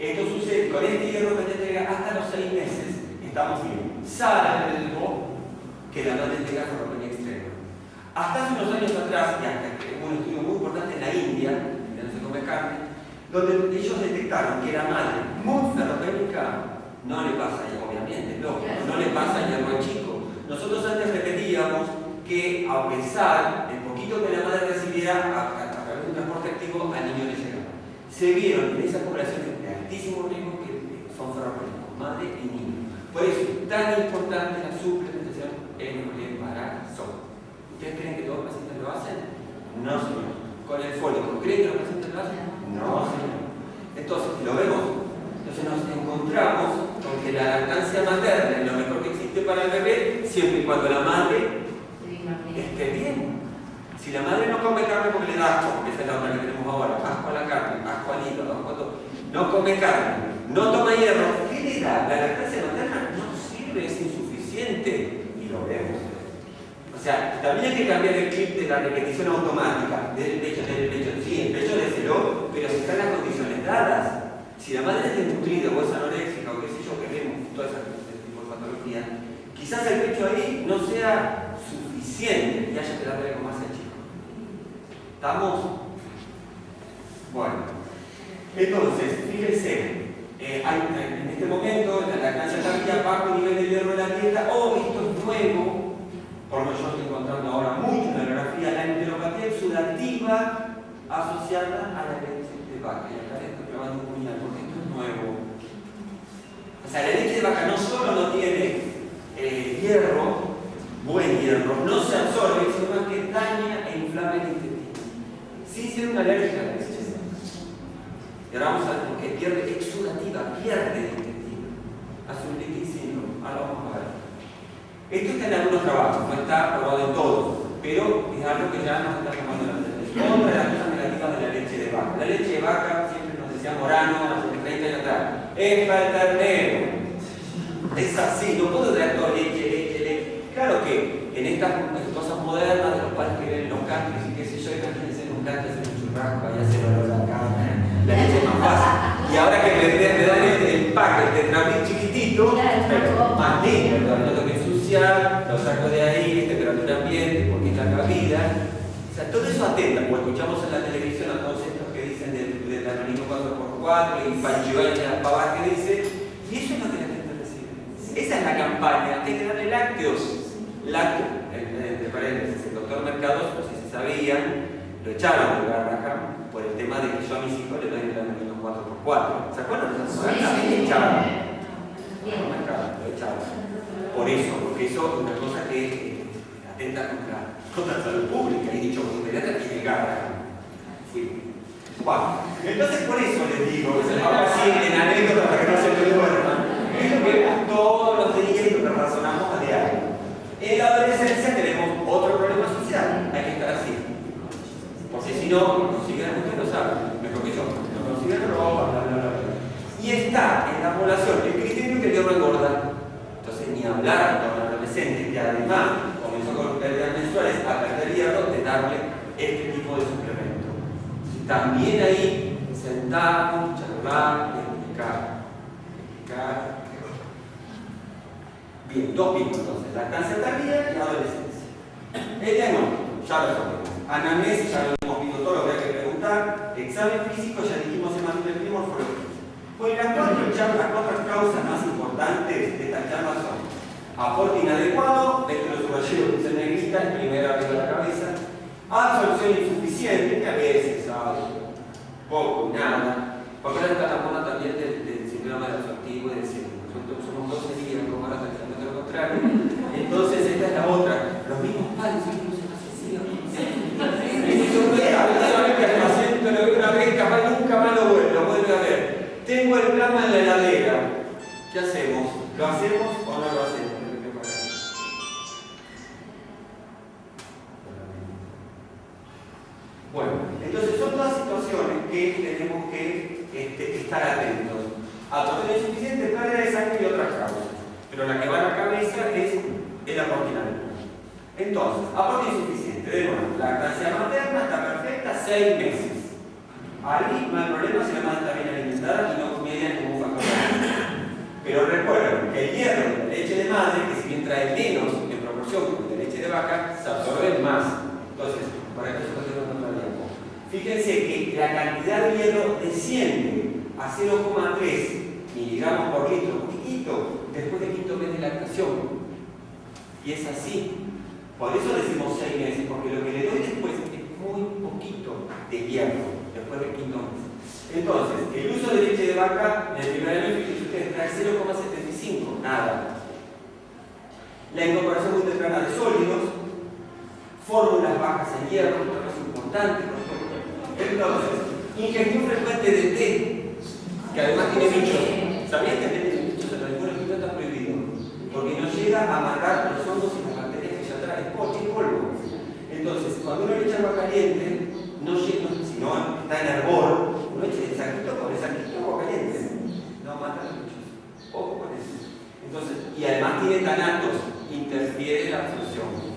Esto sucede con este hierro que te entrega hasta los 6 meses, estamos bien. Salvo que la madre tenga ferropenia extrema. Hasta hace unos años atrás, y hasta que hubo un estudio muy importante en la India, donde no se come carne, donde ellos detectaron que la madre muy ferropénica no le pasa, obviamente, no le pasa hierro al chico. Nosotros antes repetíamos que a pesar del poquito que la madre recibiera a través de un transporte activo, al niño le llegaba. Se vieron en esas poblaciones de altísimo riesgo que son ferropénicos, madre y niño. Por eso es tan importante la suplementación en el embarazo. ¿Ustedes creen que todos los pacientes lo hacen? No, señor. ¿Con el fólico creen que los pacientes lo hacen? No, señor. Entonces, lo vemos. Entonces nos encontramos con que la lactancia materna es lo mejor que existe para el bebé, siempre y cuando la madre esté bien. Si la madre no come carne porque le da asco, esa es la otra que tenemos ahora, asco a la carne, asco al hígado, asco a todo, no come carne, no toma hierro, ¿qué le da? La lactancia materna no sirve, es insuficiente, y lo vemos. O sea, también hay que cambiar el chip de la repetición automática, del pecho, sí, el pecho déselo, pero si están las condiciones dadas. Si la madre es desnutrida o es anoréxica o qué sé yo, que vemos todas esas tipo de patologías, quizás el pecho ahí no sea suficiente y haya que darle algo más al chico. ¿Estamos? Bueno, Entonces, fíjense, en este momento, en la lactancia tardía, bajo nivel de hierro en la dieta, o esto es nuevo, por lo que yo estoy encontrando ahora mucho en la bibliografía, la enteropatía exudativa asociada a la leche de vaca. Y acá estoy probando muy alto, porque esto es nuevo. O sea, la leche de vaca no solo no tiene hierro, buen hierro, no se absorbe, sino más que daña e inflama el intestino. Sin ser una alergia a la leche. Y ahora vamos a ver por qué pierde exudativa, pierde el intestino. Hace un leaking syndrome. Ahora vamos a ver. Esto está en algunos trabajos, no está probado en todos, pero es algo que ya nos está tomando la atención. Otra de las cosas negativas de la leche de vaca. La leche de vaca, siempre nos decía Morano, hace 30 años atrás, es para el ternero. Es así, no puedo traer todo leche. Claro que en estas cosas modernas de los padres que ven los countries y qué sé yo, imagínense en un country hacer un churrasco, ahí hacer olor a la cama, la leche es más fácil. Y ahora que me dan el pack, el tetrabric chiquitito, más lindo, no tengo que ensuciar, lo saco de ahí, temperatura ambiente, porque está la vida. O sea, todo eso atenta, como escuchamos en la televisión a todos estos que dicen del anónimo 4x4 y Panchivay y las pavas que dice, y eso es lo que la gente recibe. Esa es la campaña, hay que darle lácteos. Lácteos, entre paréntesis, el doctor Mercados, no sé si sabían, lo echaron de Garrahan por el tema de que yo a mis hijos les doy el anónimo 4x4. ¿Se acuerdan de esa cosa? Lo echaron. Lo echaron. Por eso, porque eso es una cosa que atenta contra la salud pública, y dicho inmediatamente tiene Garrahan. Sí. Bueno, entonces por eso les digo, ahora sí, en anécdota para que no se me duerman, es lo que vemos todos los días y lo que razonamos a diario. En la adolescencia tenemos otro problema social, hay que estar así. Porque si no, consiguen, ustedes lo saben, mejor que yo, no consiguen ropa, bla, bla, bla. Y está en la población el criterio que el hierro engorda. Entonces, ni hablar con un adolescente que además comenzó con pérdidas mensuales a perder hierro, de darle este tipo de suplemento. También ahí, sentarnos, charlar, explicar. Bien, dos picos entonces, lactancia tardía y adolescencia. El diagnóstico, ya lo sabemos. Anamnesis, ya lo hemos visto todo lo que hay que preguntar. Examen físico, ya dijimos hematología y morfología. Pues las cuatro causas más importantes de estas charlas son aporte inadecuado, electrosubayero que se negrita, el primero arriba de la cabeza, absorción insuficiente, que a veces sabe poco, nada, porque ahora está la moda también del síndrome absortivo y del síndrome. Somos 12 días, como ahora está diciendo lo contrario. Entonces, esta es la otra. Los mismos padres son los asesinos. Solamente al paciente lo ve una vez, capaz nunca más lo vuelve a ver. Tengo el plasma en la heladera. ¿Qué hacemos? ¿Lo hacemos o no lo hacemos? Bueno, entonces son todas situaciones que tenemos que estar atentos. Absorción insuficiente, pérdida de sangre y otras causas. Pero la que va a la cabeza es el aporte inadecuado. Entonces, aporte insuficiente. De nuevo, la lactancia materna está perfecta, 6 meses. Ahí no hay problema si la madre está bien alimentada y no media como un factor. Pero recuerden que el hierro de la leche de madre, que si bien trae menos en proporción que de leche de vaca, se absorbe más. Entonces, para que eso lo tengo contrario. Fíjense que la cantidad de hierro desciende a 0,3 miligramos por litro, poquitito, después del quinto mes de lactación. Y es así. Por eso decimos 6 meses, porque lo que le doy después es muy poquito de hierro, después del quinto mes. Entonces, el uso de leche de vaca en el primer año, fíjense ustedes, trae 0,75, nada. La incorporación muy temprana de sólidos, fórmulas bajas en hierro, esto es importante. Entonces, ingestión frecuente de té, que además tiene bichos. ¿Sabían que el té tiene bichos? En algunos estudios está prohibido, porque no llega a matar los hongos y las bacterias que ya trae, es polvo. Entonces, cuando uno le echa agua caliente, no llega, si no está en hervor, uno echa el saquito con el saquito agua caliente. No mata los bichos. Ojo con eso. Entonces, y además tiene tanatos, interfiere en la absorción.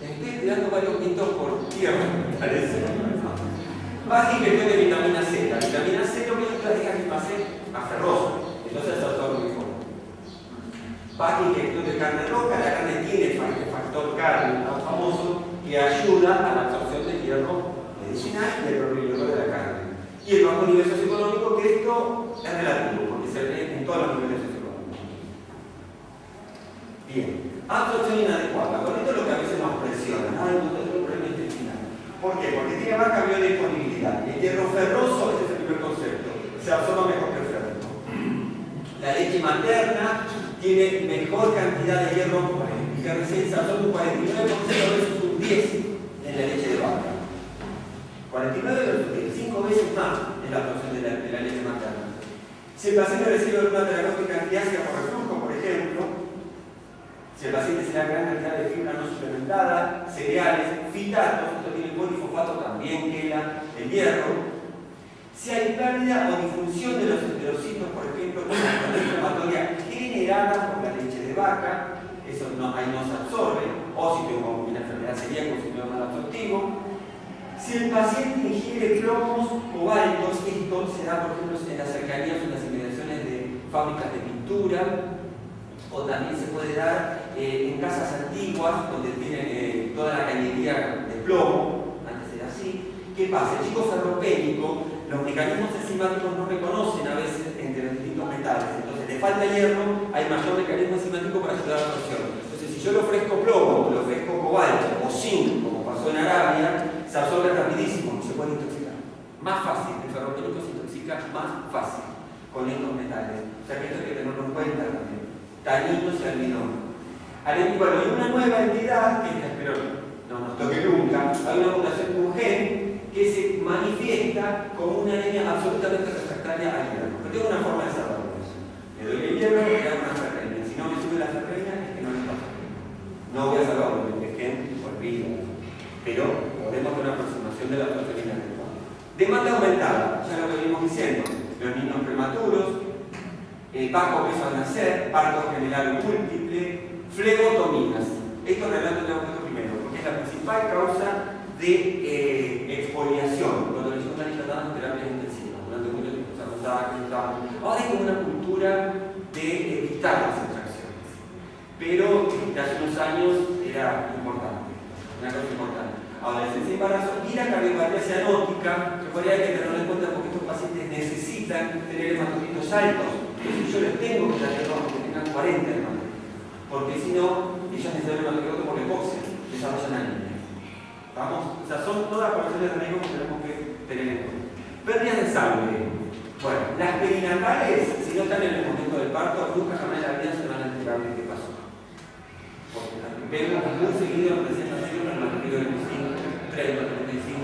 Estoy tirando varios mitos por tierra, me parece. Baja ingestión de vitamina C. La vitamina C lo que yo te diga que pase a ferroso, entonces se absorbe mejor. Baja ingestión de carne roja. La carne tiene el factor carne tan famoso que ayuda a la absorción del hierro medicinal y del probiótico de la carne. Y el bajo nivel socioeconómico, que esto es relativo, porque se ve en todos los niveles socioeconómicos. Bien, absorción inadecuada. Con esto es lo que a veces nos presiona. Ay, no tengo un problema intestinal. ¿Por qué? Porque tiene baja biodisponibilidad. El hierro ferroso, este es el primer concepto, se absorbe mejor que el ferro. La leche materna tiene mejor cantidad de hierro, que recién se absorbe un 49% versus un 10% en la leche de vaca. 49 versus 10, 5 veces más en la absorción de la leche materna. Si el paciente recibe alguna terapéutica antiácida por reflujo, por ejemplo, si el paciente se da gran cantidad de fibra no suplementada, cereales, fitatos, esto tiene polifosfato, también queda el hierro. Si hay pérdida o disfunción de los enterocitos, por ejemplo, con una enfermedad inflamatoria generada por la leche de vaca, eso ahí no se absorbe, o si tengo una enfermedad celíaca, si tengo mal absortivo. Si el paciente ingiere plomos cobaltos, esto se da, por ejemplo, en las cercanías o en las inmediaciones de fábricas de pintura, o también se puede dar en casas antiguas donde tienen toda la cañería de plomo, antes era así. ¿Qué pasa? El chico ferropénico, los mecanismos enzimáticos no reconocen a veces entre los distintos metales, entonces le falta hierro, hay mayor mecanismo enzimático para ayudar a la absorción. Entonces, si yo le ofrezco plomo, le ofrezco cobalto o zinc, como pasó en Arabia, se absorbe rapidísimo y se puede intoxicar. Más fácil, el ferropénico se intoxica más fácil con estos metales. O sea que esto hay que tenerlo en cuenta también. Taninos y almidón. Bueno, hay una nueva entidad, que espero no nos toque nunca, hay una mutación de un gen que se manifiesta como una anemia absolutamente refractaria al hierro. Pero tengo una forma de saberlo. Me doy el hierro y me hago una ferreña. Si no me sube la ferreña, es que no me pasa. No voy a saberlo, porque es que olvido. Pero podemos tener una aproximación de la proteína adecuada. Demanda aumentada, ya lo que venimos diciendo. Los niños prematuros, bajo peso al nacer, parto general o múltiple, flebotomías. Esto relata el aumento primero, porque es la principal causa de exfoliación, cuando los chicos están tratados en terapias intensivas, durante mucho tiempo se apuntaba. Ahora hay como una cultura de evitar las extracciones, pero hace unos años era importante, una cosa importante. Adolescencia y embarazo y la cardiopatía cianótica, que por ahí hay que tenerlo en cuenta porque estos pacientes necesitan tener hematocitos altos. Entonces yo les tengo que dar que tengan 40 hermanos, porque si no, ellos necesitan hematocitos por hipoxia, desarrollan anemia. ¿Vamos? O sea, son todas poblaciones de riesgo que tenemos que tener en cuenta. Pérdidas de sangre. Bueno, las perinatales, si no están en el momento del parto, nunca jamás en la vida se van a enterar de qué pasó. Porque vemos muy seguido en presentaciones en los periodos 25, 30, 35.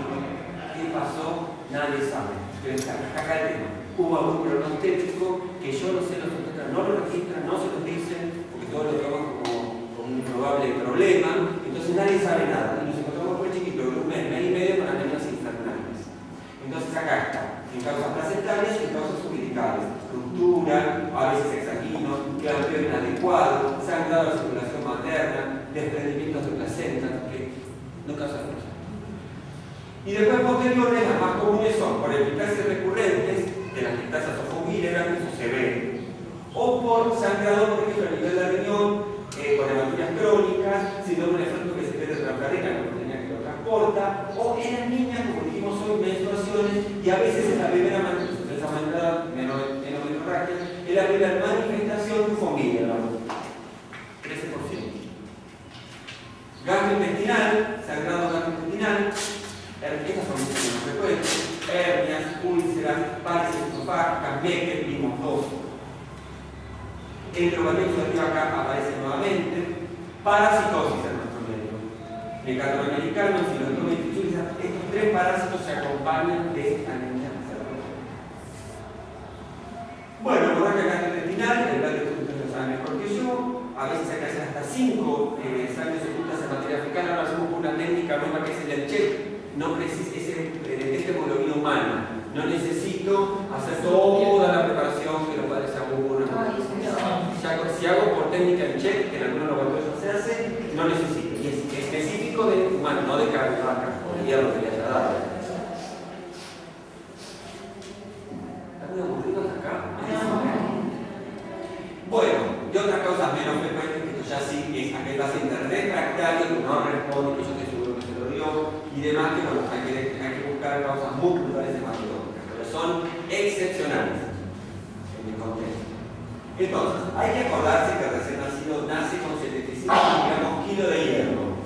¿Qué pasó? Nadie sabe. Pero acá el tema. Hubo algún problema estético que yo no sé, los obstetras no lo registran, no se lo dicen, porque todos lo toman como un probable problema. Entonces nadie sabe nada. Y nos encontramos por el chiquito de un mes y medio con anemias infernales. Entonces acá está, en causas placentarias y en causas umbilicales. Ruptura, a veces exsanguinos, claudio inadecuado, sangrado de circulación materna, desprendimientos de placenta, que no causan nada. Y después posteriores, las más comunes son por epistasis recurrentes, de las epistasis ofoguíleras, eso se ve, o por sangrado, por ejemplo, a nivel de riñón, con hematurías crónicas, síndrome nefrótico que se pierde de la cadena, la proteína que lo transporta, o en las niñas, como dijimos hoy, menstruaciones, y a veces en la primera manifestación, en la primera manifestación de un fonguilla, 13%. Gastrointestinal, sangrado gastrointestinal, estas son mucho menos frecuentes, hernias, úlceras, varices esofágicas, Becker, vimos dos. Enteropatías activa acá aparece nuevamente. Parasitosis en nuestro medio. Mecanoamericanos y los estos tres parásitos se acompañan de anemia cerebral. Bueno, hemorragia gastrointestinal, el plan de estudios lo saben mejor que yo. A veces hay que hacer hasta 5 exámenes ocultas en materia fecal. Ahora hacemos una técnica nueva que es el check. No precisa este hemoglobina humana. No necesito hacer toda la preparación que los padres se aburren. Si hago por técnica en check, que en algunos laboratorios se hace, no necesito. Y es específico de humano, no de carne de vaca, o de hierro que le haya dado. ¿Están muy aburridos acá? Bueno, y otras causas menos frecuentes, que esto ya sí es aquel paciente refractario que no responde, que yo estoy seguro que se lo dio, y demás, que bueno, hay que buscar causas muy puntuales hematológicas. Pero son excepcionales en el contexto. Entonces, hay que acordarse que el recién nacido nace con 75 kilos de hierro.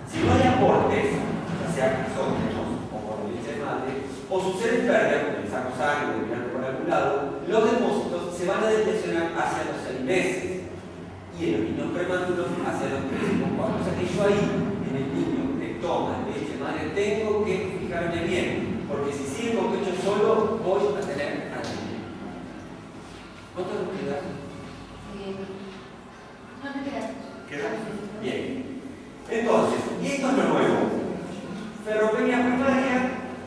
Si no hay aportes, ya sea exógenos o por leche de madre, o sucede pérdida, porque le saco sangre o mirando por algún lado, los depósitos se van a detencionar hacia los 6 meses y en los niños prematuros hacia los 3 o 4. O sea que yo ahí, en el niño que toma leche de madre, tengo que fijarme bien, porque si sigue con pecho solo, voy a tener anemia. ¿Cuánto nos queda? No te quedas. ¿Queda? Bien. Entonces, y esto es lo nuevo. Ferropenia primaria,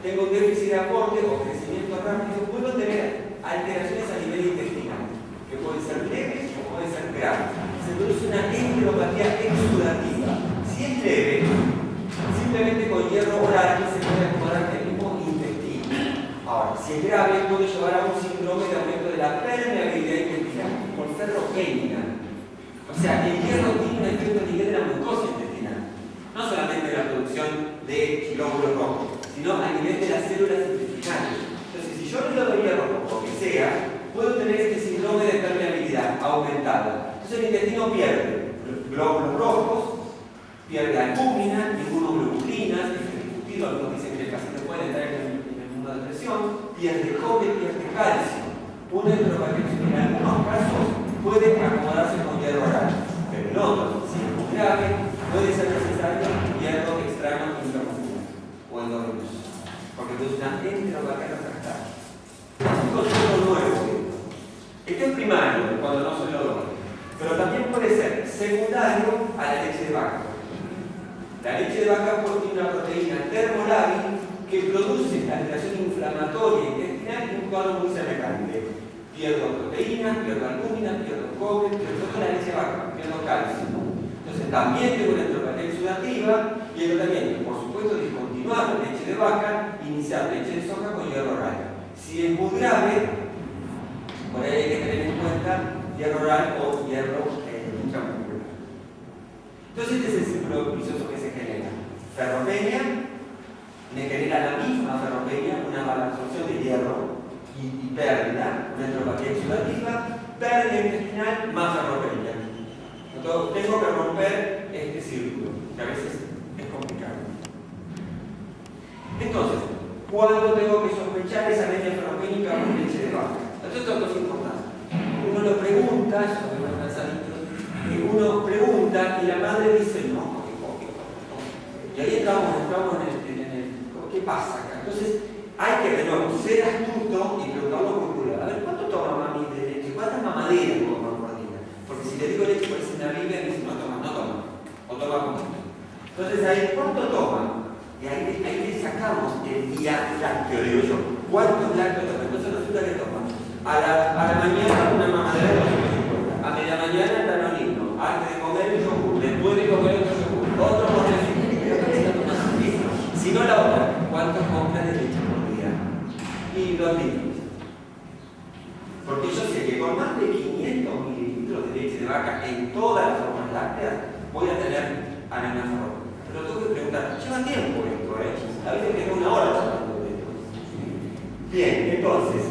tengo un déficit de aporte o crecimiento rápido, puedo tener alteraciones a nivel intestinal, que pueden ser leves o pueden ser graves. Se produce una enteropatía exudativa. Si es leve, simplemente con hierro oral se puede acomodar el mismo intestino. Ahora, si es grave, puede llevar a un síndrome de aumento de la permeabilidad intestinal por ferropenia. O sea, el hierro tiene un efecto a nivel de la mucosa intestinal. No solamente la producción de glóbulos rojos, sino a nivel de las células intestinales. Entonces, si yo le doy hierro por lo que sea, puedo tener este síndrome de permeabilidad aumentada. Entonces el intestino pierde glóbulos rojos, pierde albúmina, inmunoglobulinas, es discutido, algunos dicen que el paciente puede entrar en el mundo de depresión, pierde cobre, pierde calcio. Una enteropatía en algunos casos puede acomodarse con hierro oral, pero en otros, si es muy grave, puede ser necesario hierro extraño intramuscular o endovenoso, porque es una enteropatía refractaria. Es un concepto nuevo. Este es primario, cuando no se lo doy, pero también puede ser secundario a la leche de vaca. La leche de vaca contiene una proteína termolábil que produce la alteración inflamatoria intestinal y un cuadro muy semejante. Pierdo proteínas, pierdo albúmina, pierdo cobre, pierdo toda la leche de vaca, pierdo calcio. Entonces también tengo una enteropatía exudativa y el tratamiento, por supuesto, discontinuar la leche de vaca, iniciar leche de soja con hierro oral. Si es muy grave, por ahí hay que tener en cuenta hierro oral o hierro intramuscular. Entonces este es el círculo vicioso que se genera. Ferropenia, me genera la misma ferropenia, una malabsorción de hierro y pérdida, una enteropatía exudativa, pérdida intestinal más ferropenia. Entonces tengo que romper este círculo, que a veces es complicado. Entonces, ¿cuándo tengo que sospechar esa anemia ferropénica con leche de vaca? Entonces esto es importante. Uno lo pregunta, uno pregunta y la madre dice no, y ahí entramos en el ¿qué pasa acá? Entonces hay que de nuevo ser astuto y preguntarlo con cuidado. A ver, ¿cuánto toma mami de leche? ¿Cuántas mamaderas toma por día? Porque si le digo leche parece una Biblia y me dice no toma, o toma poquito. Entonces ahí, ¿cuánto toma? Y ahí le sacamos el día lácteo, digo yo. ¿Cuántos lácteos toma? Entonces resulta que toma a la mañana una mamadera de 250, a media mañana el danonino, antes de comer el yogur, después de comer otro yogur, otro botecito. Si no la otra, ¿cuántos compras de leche por día? Y 2 litros. Porque yo sé que con más de 500 mililitros de leche de vaca en todas las formas lácteas, voy a tener anemia ferropénica. Pero tengo que preguntar, lleva tiempo esto, A veces queda una hora tratando de esto. Bien, entonces,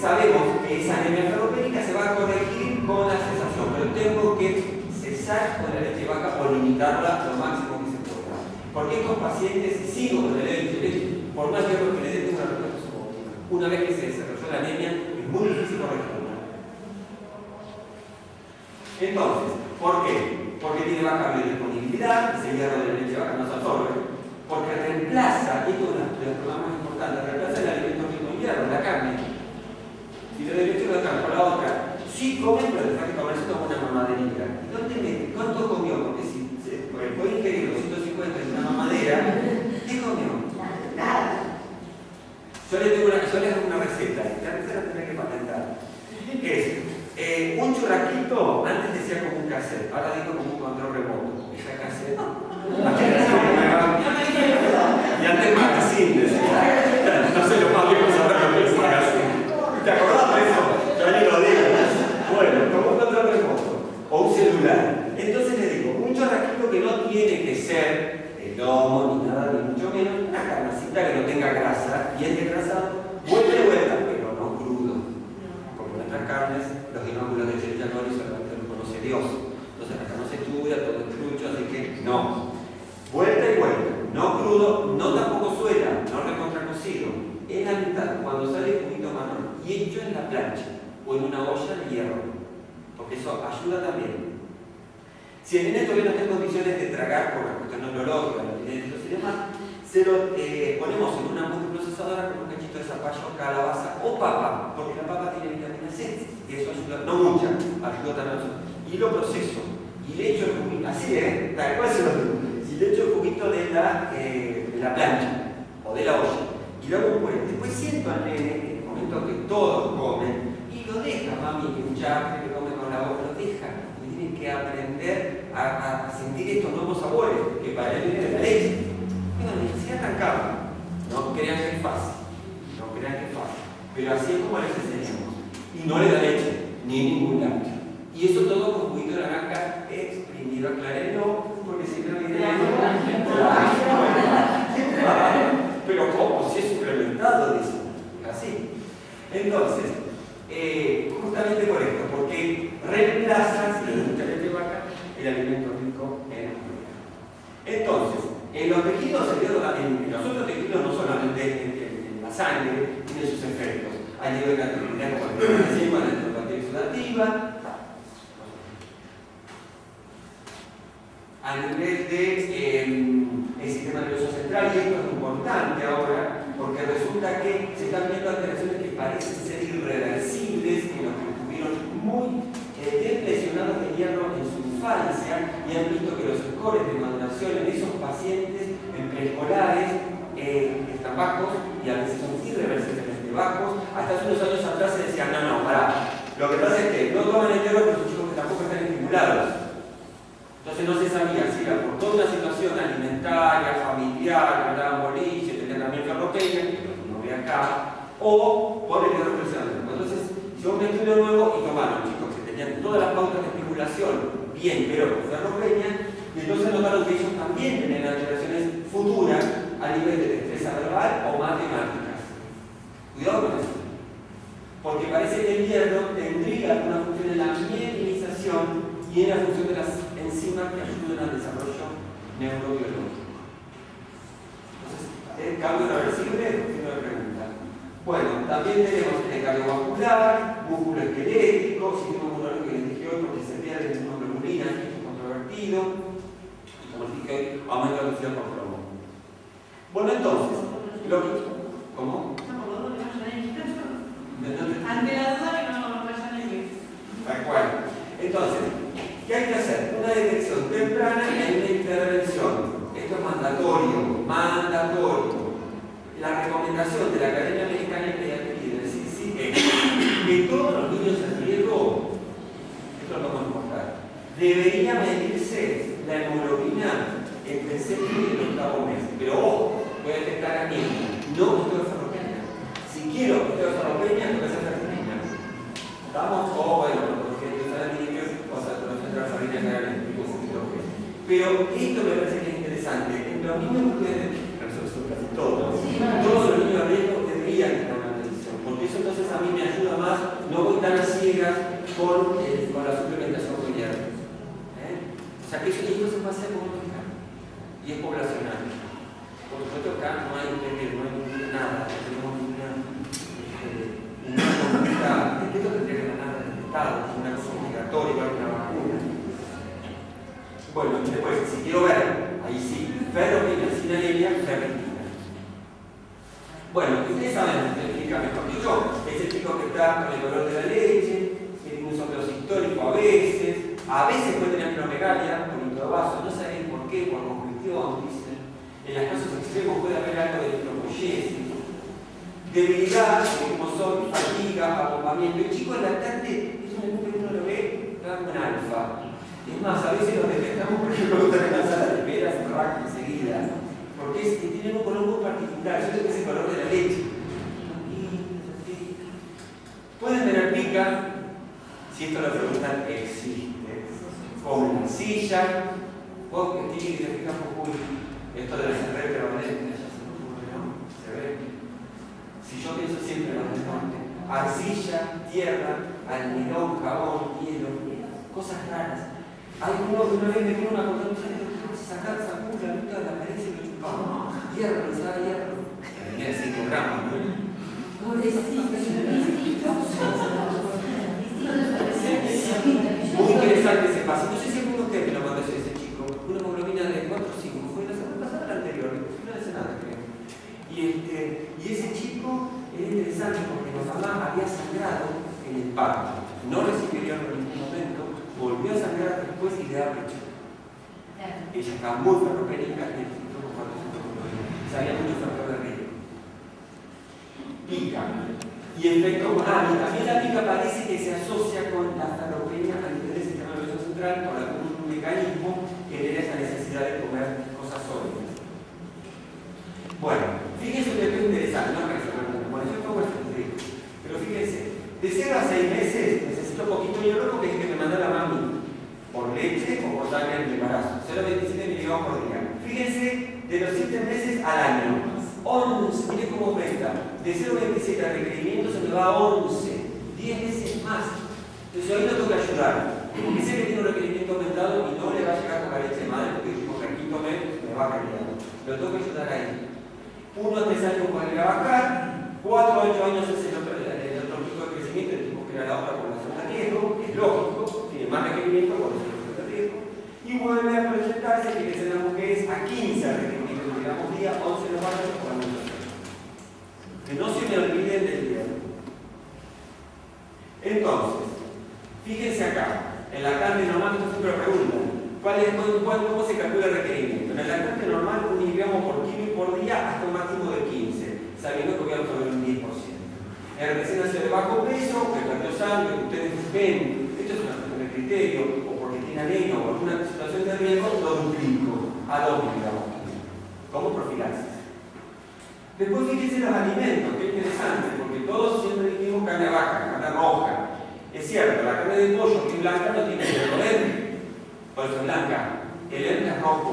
sabemos que esa anemia ferropénica se va a corregir con la cesación, pero tengo que cesar con la leche de vaca o limitarla lo máximo que se pueda. Porque estos pacientes, si sigo con la leche, por más hierro que le dé, tengo una respuesta subóptima. Una vez que se desarrolló la anemia, es muy difícil corregirla. Entonces, ¿por qué? Porque tiene baja biodisponibilidad, ese hierro de la leche de vaca no se absorbe, porque reemplaza, y esto es uno de los problemas más importantes, reemplaza el alimento rico en hierro, la carne. Si le doy leche de vaca por la otra, sí come, pero deja que comerse como una mamaderita. ¿Y dónde mete? ¿Cuánto comió? Porque si puede ingerir 250 en una mamadera, ¿qué comió? Nada. Yo les hago una receta, esta receta la tenés que patentar. Es un churraquito, antes decía como un cassette, ahora digo como un control remoto. Esa cassette. Y antes magazine decía. No sé, los más viejos sabrán lo que es un magazine. ¿Te acordás de eso? Yo ni lo digo. Bueno, como un control remoto o un celular. Entonces le digo, un churraquito que no tiene que ser el lomo ni nada, ni mucho menos, una carnecita que no tenga grasa, bien desgrasado, vuelta, pero no crudo. Como nuestras carnes, los inoculos de Escherichia coli solamente lo conoce Dios. Entonces acá no se estudia, todo es trucho, así que no. Vuelta y vuelta, no crudo, no tampoco suela, no recontracocido. En la mitad, cuando sale el juguito marrón, y hecho en la plancha o en una olla de hierro, porque eso ayuda también. Si el nene todavía no está en condiciones de tragar por la cuestión neurológica, los dineros y demás, se lo ponemos en una multiprocesadora con un cachito de zapallo, calabaza o papa, porque la papa tiene vitamina C, y eso ayuda, no mucha, ayuda también. Y lo proceso, y le echo el juguito, así tal cual se lo digo, si le echo el juguito de la plancha o de la olla, y lo hago un buen, después siento al nene, en el momento que todos comen, y lo deja, mami, que un chacre, que come con la boca, lo deja. Tienen que aprender a sentir estos nuevos sabores, que para él viene de la leche. Bueno, si arrancaba, no crean que es fácil, no crean que es fácil, pero así es como les enseñamos. Y no le da leche, ni ningún lácteo. Y eso todo con juguito de naranja exprimido, aclárenlo, porque si no viene pero ¿cómo? Si es suplementado de eso, así. Entonces, justamente por esto, porque reemplaza, si le gusta leche de vaca, el alimento rico en agua. Entonces, en los tejidos, en los otros tejidos, no solamente en la sangre, tiene sus efectos. A nivel de la actividad, como decimos, la enteropatía oxidativa, a nivel del sistema nervioso central, y esto es importante ahora, porque resulta que se están viendo alteraciones que parecen ser irreversibles en los que estuvieron muy bien lesionados de hierro en su infancia y han visto que los scores de maduración en esos pacientes en preescolares están bajos y a veces son irreversiblemente bajos. Hasta hace unos años atrás se decían, no, pará, lo que pasa es que no toman el hierro pero son chicos que tampoco están estimulados. Entonces no se sabía si era por toda una situación alimentaria, familiar, que andaban boliche, tenían también ferropenia, que no ve acá, o por el hierro presionante. Entonces hicieron un estudio nuevo y tomaron chicos que tenían todas las pautas de estimulación bien, pero con ferropenia, y entonces notaron que ellos también tenían alteraciones futuras a nivel de destreza verbal o matemáticas. Cuidado con eso, porque parece que el hierro tendría alguna función en la mielinización y en la función de las enzimas que ayudan al desarrollo neurobiológico. Entonces, ¿el cambio reversible? ¿Qué me pregunta? Bueno, también tenemos el cardiovascular, músculo esquelético, sistema inmunológico que les dije hoy porque se pierde el inmunoglobulina, que es controvertido, y como les dije hoy, aumenta la velocidad por cromo. Bueno, entonces, lo que... ¿Cómo? Ante la duda que no vayan en mí. Tal cual. Entonces, ¿qué hay que hacer? Una detección temprana y una intervención. Esto es mandatorio. La recomendación de la Academia Americana de Pediatría del CDC es que todos los niños en riesgo, esto lo vamos a mostrar, debería medirse la hemoglobina entre el séptimo y el octavo mes. Pero ojo, voy a detectar a niños, no esto de ferropenia. Si quiero esto de ferropenia, tengo que hacer ferropenia. ¿Estamos? Bueno, porque usar niños, o sea, no se trata de farina que pero esto me parece que es interesante. En los niños ustedes, son casi todos, todos los niños a riesgo deberían tener una medición, porque eso entonces a mí me ayuda más, no voy tan a ciegas con la suplementación con hierro. O sea que esto se puede hacer económica y es poblacional. Por supuesto acá no hay nada, tenemos una comunidad, esto tendría que ganar del Estado, una cosa obligatoria, una vacuna. Bueno, después, si quiero ver, ahí sí, ferropenia, sin anemia, ferritina. Bueno, ustedes saben, ustedes explican mejor que yo, es el chico que está con el color de la leche, que tiene un soplo histórico a veces puede tener promegalia, por introvaso, no saben por qué, por congestión, dicen. En los casos extremos puede haber algo de electropoyesis. Debilidad, como son fatiga, agotamiento. El chico lactante es un que uno lo ve, está con alfa. Es más, a veces lo detectamos porque me gustan en la sala de veras, rack enseguida. Porque es que tienen un color muy particular, yo creo que es el color de la leche. Pueden tener pica, si esto lo preguntan, existe. Con una silla, vos que te fijas un poco, esto de la cerveza permanente, ya se me ocurre, ¿no? Se ve. Si Si yo pienso siempre en los del norte, arcilla, tierra, almidón, jabón, hielo, cosas raras. Hay uno que una vez me vino una contra sacar la mitad de la pared y me chupaba. Hierro, pensaba hierro. Tenía 5 gramos, ¿no? Muy interesante ese paso. No sé si alguno de ustedes me lo mandó ese chico. Una hemoglobina de 4 o 5. Fue la semana pasada, la anterior, no hace nada, creo. Y ese chico era interesante porque la mamá había sangrado en el parto. No recibió hierro en ningún momento, volvió a sangrar después y le da pecho. Ella estaba muy ferropénica y el chico con 400 hemoglobina. Sabía mucho factor de riesgo. Pica. Y efecto también la pica parece que se asocia con la ferropenia a nivel del sistema nervioso central por algún mecanismo que le da esa necesidad de comer cosas sólidas. Bueno, fíjense un ejemplo interesante, no parece que bueno, yo pongo este ejemplo, pero fíjense, de 0 a 6 meses necesito poquito hierro porque es que me manda la mami por leche o por sangre en el embarazo, 0,27 miligramos por día. Fíjense, de los 7 meses al año. 11, mire cómo aumenta. De 0,27 al requerimiento se me va a 11, 10 veces más. Entonces ahí lo tengo que ayudar. Porque sé que tiene un requerimiento aumentado y no le va a llegar con la leche madre porque dijimos que aquí me va a cambiar. Lo tengo que ayudar ahí. 1 a 3 años puede bajar, 4 a 8 años es el otro pico de crecimiento, el tipo que era la otra población de riesgo, es lógico, tiene más requerimiento por eso de riesgo. Y vuelve a presentarse, que es en las mujeres, a 15 requerimientos, digamos día, 11 los varones por la mujer. Que no se me olviden del día. Entonces, fíjense acá, en la lactante normal, esto siempre preguntan, ¿cómo se calcula el requerimiento? En el lactante normal, 1 miligramo por kilo y por día hasta un máximo de 15, sabiendo que voy a obtener un 10%. El recién nacido de bajo peso, que perdió sangre, que ustedes ven, esto es una cuestión de criterio, o porque tiene anemia o alguna situación de riesgo, lo duplico a 2 miligramos como profilaxis. Después fíjense los alimentos, que interesante, porque todos siempre dijimos carne vaca, carne roja. Es cierto, la carne de pollo que es blanca no tiene hierro, por eso es blanca. El hierro es rojo,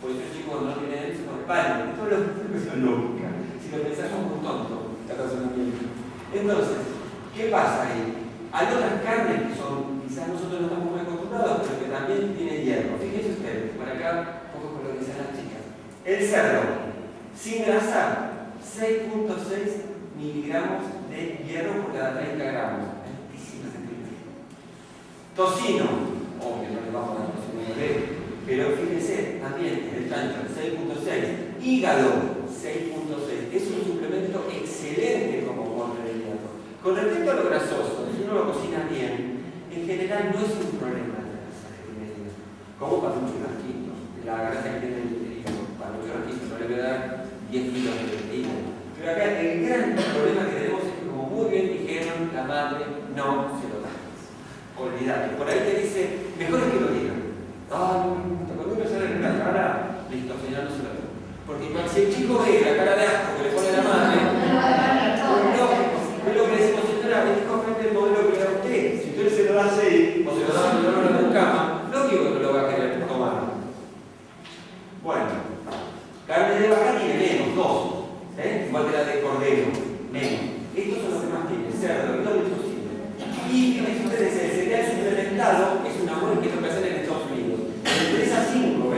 por eso el chico no tiene hierro, sino palma. Esto es lógica. Si lo pensás, es muy tonto el razonamiento. Entonces, ¿qué pasa ahí? Hay otras carnes que son, quizás nosotros no estamos muy acostumbrados, pero que también tienen hierro. Fíjense ustedes, por acá, un poco con lo que dicen las chicas. El cerdo, sin grasa, 6,6 miligramos de hierro por cada 30 gramos. Altísima cantidad. Tocino, obvio, no le vamos a dar tocino pero fíjense, también el chancho, 6,6. Hígado, 6,6. Es un suplemento excelente como fuente de hierro. Con respecto a lo grasoso, si uno lo cocina bien, en general no es un problema la grasa que tiene el hígado. Como para un churrasquito. La grasa que tiene el hígado, para un churrasquito, no le voy a dar 10 kilos de hígado. Pero acá el gran problema que tenemos es que, como muy bien dijeron, la madre no se lo da. Olvídate. Por ahí te dice, mejor es que lo digan. Cuando uno sale en la cara, listo, señor, no se lo da. Porque si el chico ve la cara de asco que le pone la madre, es lo que decimos, señora, me dijo frente el modelo que le da a usted. Si usted se lo da así, o se lo da en la cama, lógico que lo va a querer tomar. Bueno, carne de vaca tiene menos, 2. Igual que la de cordero, menos. Estos son los que más tienen, cerdo, y todo el tocino. Y fíjense ustedes, el cereal suplementado es una muestra que es lo que hacen en Estados Unidos. De 3 a 5,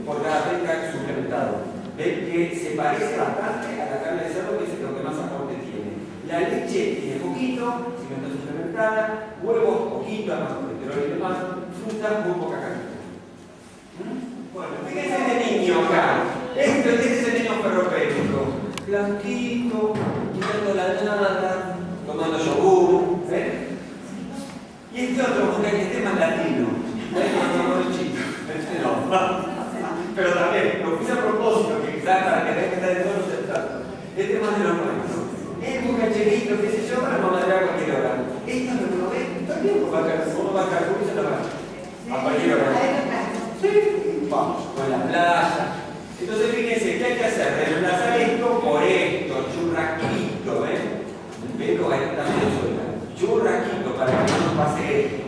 por cada 30 suplementado. Ven que se parece bastante a la carne de cerdo, que es lo que más aporte tiene. La leche tiene poquito, si no está suplementada, huevos poquito, además colesterol y demás, fruta muy poca cantidad. Bueno, fíjense de niño acá. Este es el niño ferropénico. Blanquito, quitando la nada, tomando yogur. Y este otro, porque este es más latino. No. Pero también, lo puse a propósito, que quizás para que vean que está de todos los estratos. Este es más de los nuestros. Es un cacherito, qué sé yo, para no mandar a cualquier hora. Esto es lo que uno ve, está bien, uno va a calcular y se lo va. A cualquier hora. Sí, vamos, con la playa. Entonces fíjense, ¿qué hay que hacer? Reemplazar esto por esto, churrasquito, ¿ven cómo está medio suelta? Churrasquito, para que no nos pase esto.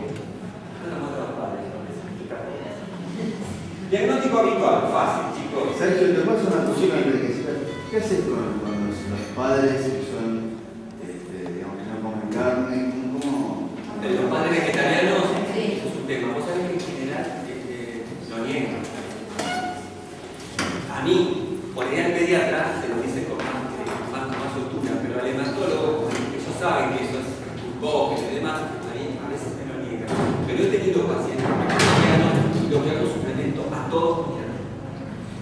Diagnóstico habitual, fácil, chicos. Sergio, te paso una cosita antes de que sea. ¿Qué haces con los padres que son mí, por ahí al pediatra, se lo dice con más soltura, pero al hematólogo, ellos saben que eso es glucógeno y demás, a veces me lo niegan. Pero he tenido pacientes que lo que hago suplemento a todos mis años.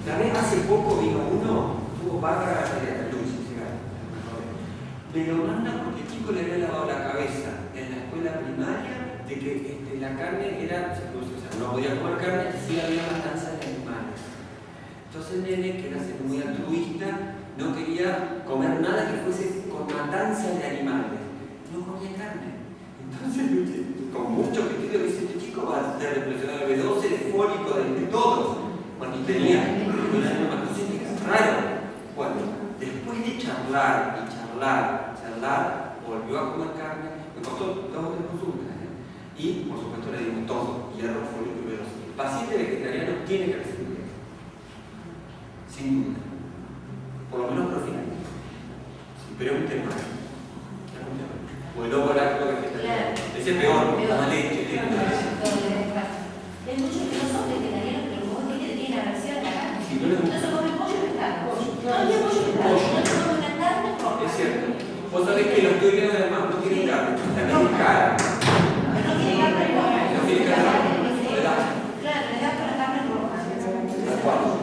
La vez hace poco vino uno, tuvo barra de luz, pero manda porque el chico le había lavado la cabeza en la escuela primaria de que la carne era, o sea, no podía comer carne, sí había matanza de animales. Entonces el nene, que era muy altruista, no quería comer nada que fuese con matanza de animales. No comía carne. Entonces, con mucho criterio, dice, este chico va a ser represionado de B12, de fólico, de todos. Bueno, y tenía una hematocítica raro. Bueno, después de charlar, volvió a comer carne, me costó 2 o 3 consultas. Y, por supuesto, le dimos todo, hierro, fólico y B12. El paciente vegetariano tiene que recibir eso. Sin duda. Por lo menos profiláctico. Sí, pero es un tema. O el ovo lácteo vegetariano. Ese es peor, la leche. Hay muchos que no son vegetarianos, pero como tienen aversión a la carne. Si no les gusta. Entonces comen pollo y pescado. No, yo pollo y pescado. Pollo. No comen la carne, no. Es cierto. Vos sabés que los teorías además no tienen carne, también es cara. No tiene carne roja. No tiene carne roja. Claro, le da para carne roja.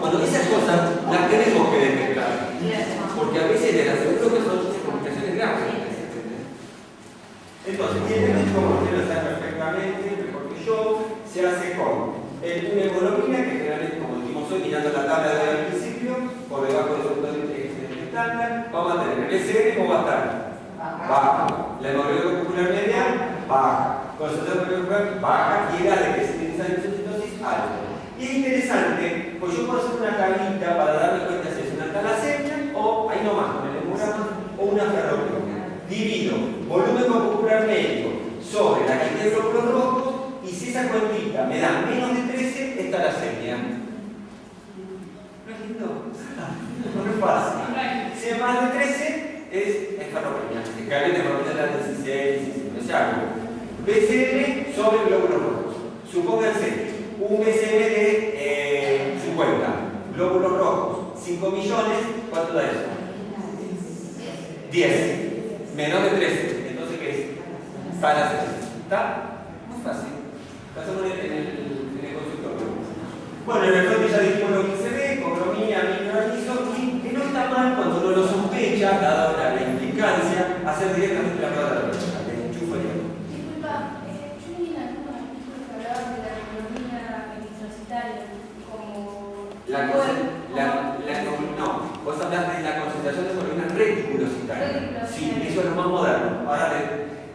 Bueno, esas cosas las tenemos que detectar. Porque a veces les aseguro que son complicaciones graves. Entonces, y el diagnóstico, como usted lo sabe perfectamente, mejor que yo, se hace con una hemoglobina que generalmente, como dijimos hoy, mirando la tabla del principio, por debajo del segundo estándar, vamos a tener el SN, ¿cómo va a estar? Baja. La hemoglobina popular media, baja. Concentración popular, baja. Y edad de que se utiliza en cetosis, alto. Y es interesante, pues yo puedo hacer una tablita para darme cuenta si es una talasemia o, ahí nomás, con el hemograma, o una ferropenia. Divido volumen popular medio sobre la cantidad de glóbulos rojos y si esa cuentita me da menos de 13, es talasemia. ¿No es lindo? No es fácil. Si es más de 13, es ferropenia. El cambio de ferropenia da 16, 17, o sea, BCM sobre glóbulos rojos. Supónganse un BCM de 50, glóbulos rojos 5 millones, ¿cuánto da eso? 10, menos de 13, entonces ¿qué es? Talasemia. ¿Está? Muy fácil. Pasamos en el consultorio. Bueno, en el frente ya dijimos lo que se ve, cobromía, microorganismo, y que no está mal cuando uno lo sospecha, dado la implicancia, hacer directamente la prueba de la persona. Enchufa y Disculpa, yo vi en algunos artículos que hablaban de la hemoglobina eritrocitaria como... no, vos hablas de la concentración de hemoglobina reticulocitaria. Sí, eso es lo más moderno. Ahora,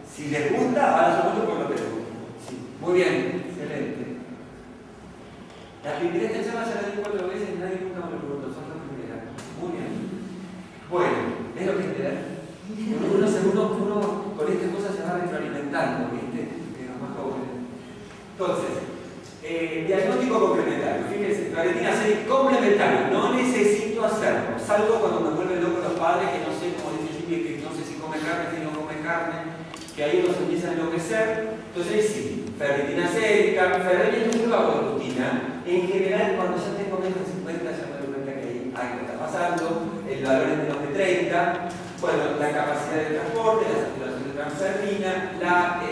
si les gusta, ahora se mucho por lo que les gusta. Sí. Muy bien, excelente. La primera esta charla ya la di 4 veces, nadie nunca me lo preguntó, son las primeras. Muy bien. Bueno, es lo que es leer. Uno con estas cosas se va retroalimentando, ¿viste? De los más jóvenes. Entonces, diagnóstico complementario. Fíjense, ferritina C complementario. No necesito hacerlo, salvo cuando me vuelven locos los padres que no sé, como dice Jimmy, que no sé si come carne, si no come carne, que ahí uno se empieza a enloquecer. Entonces ahí sí, ferritina sérica, ferritina es un hago de rutina. En general, cuando ya tengo menos de 50, ya me doy cuenta que hay algo que está pasando, el valor es menos de 30, bueno, la capacidad de transporte, la saturación de transferrina, la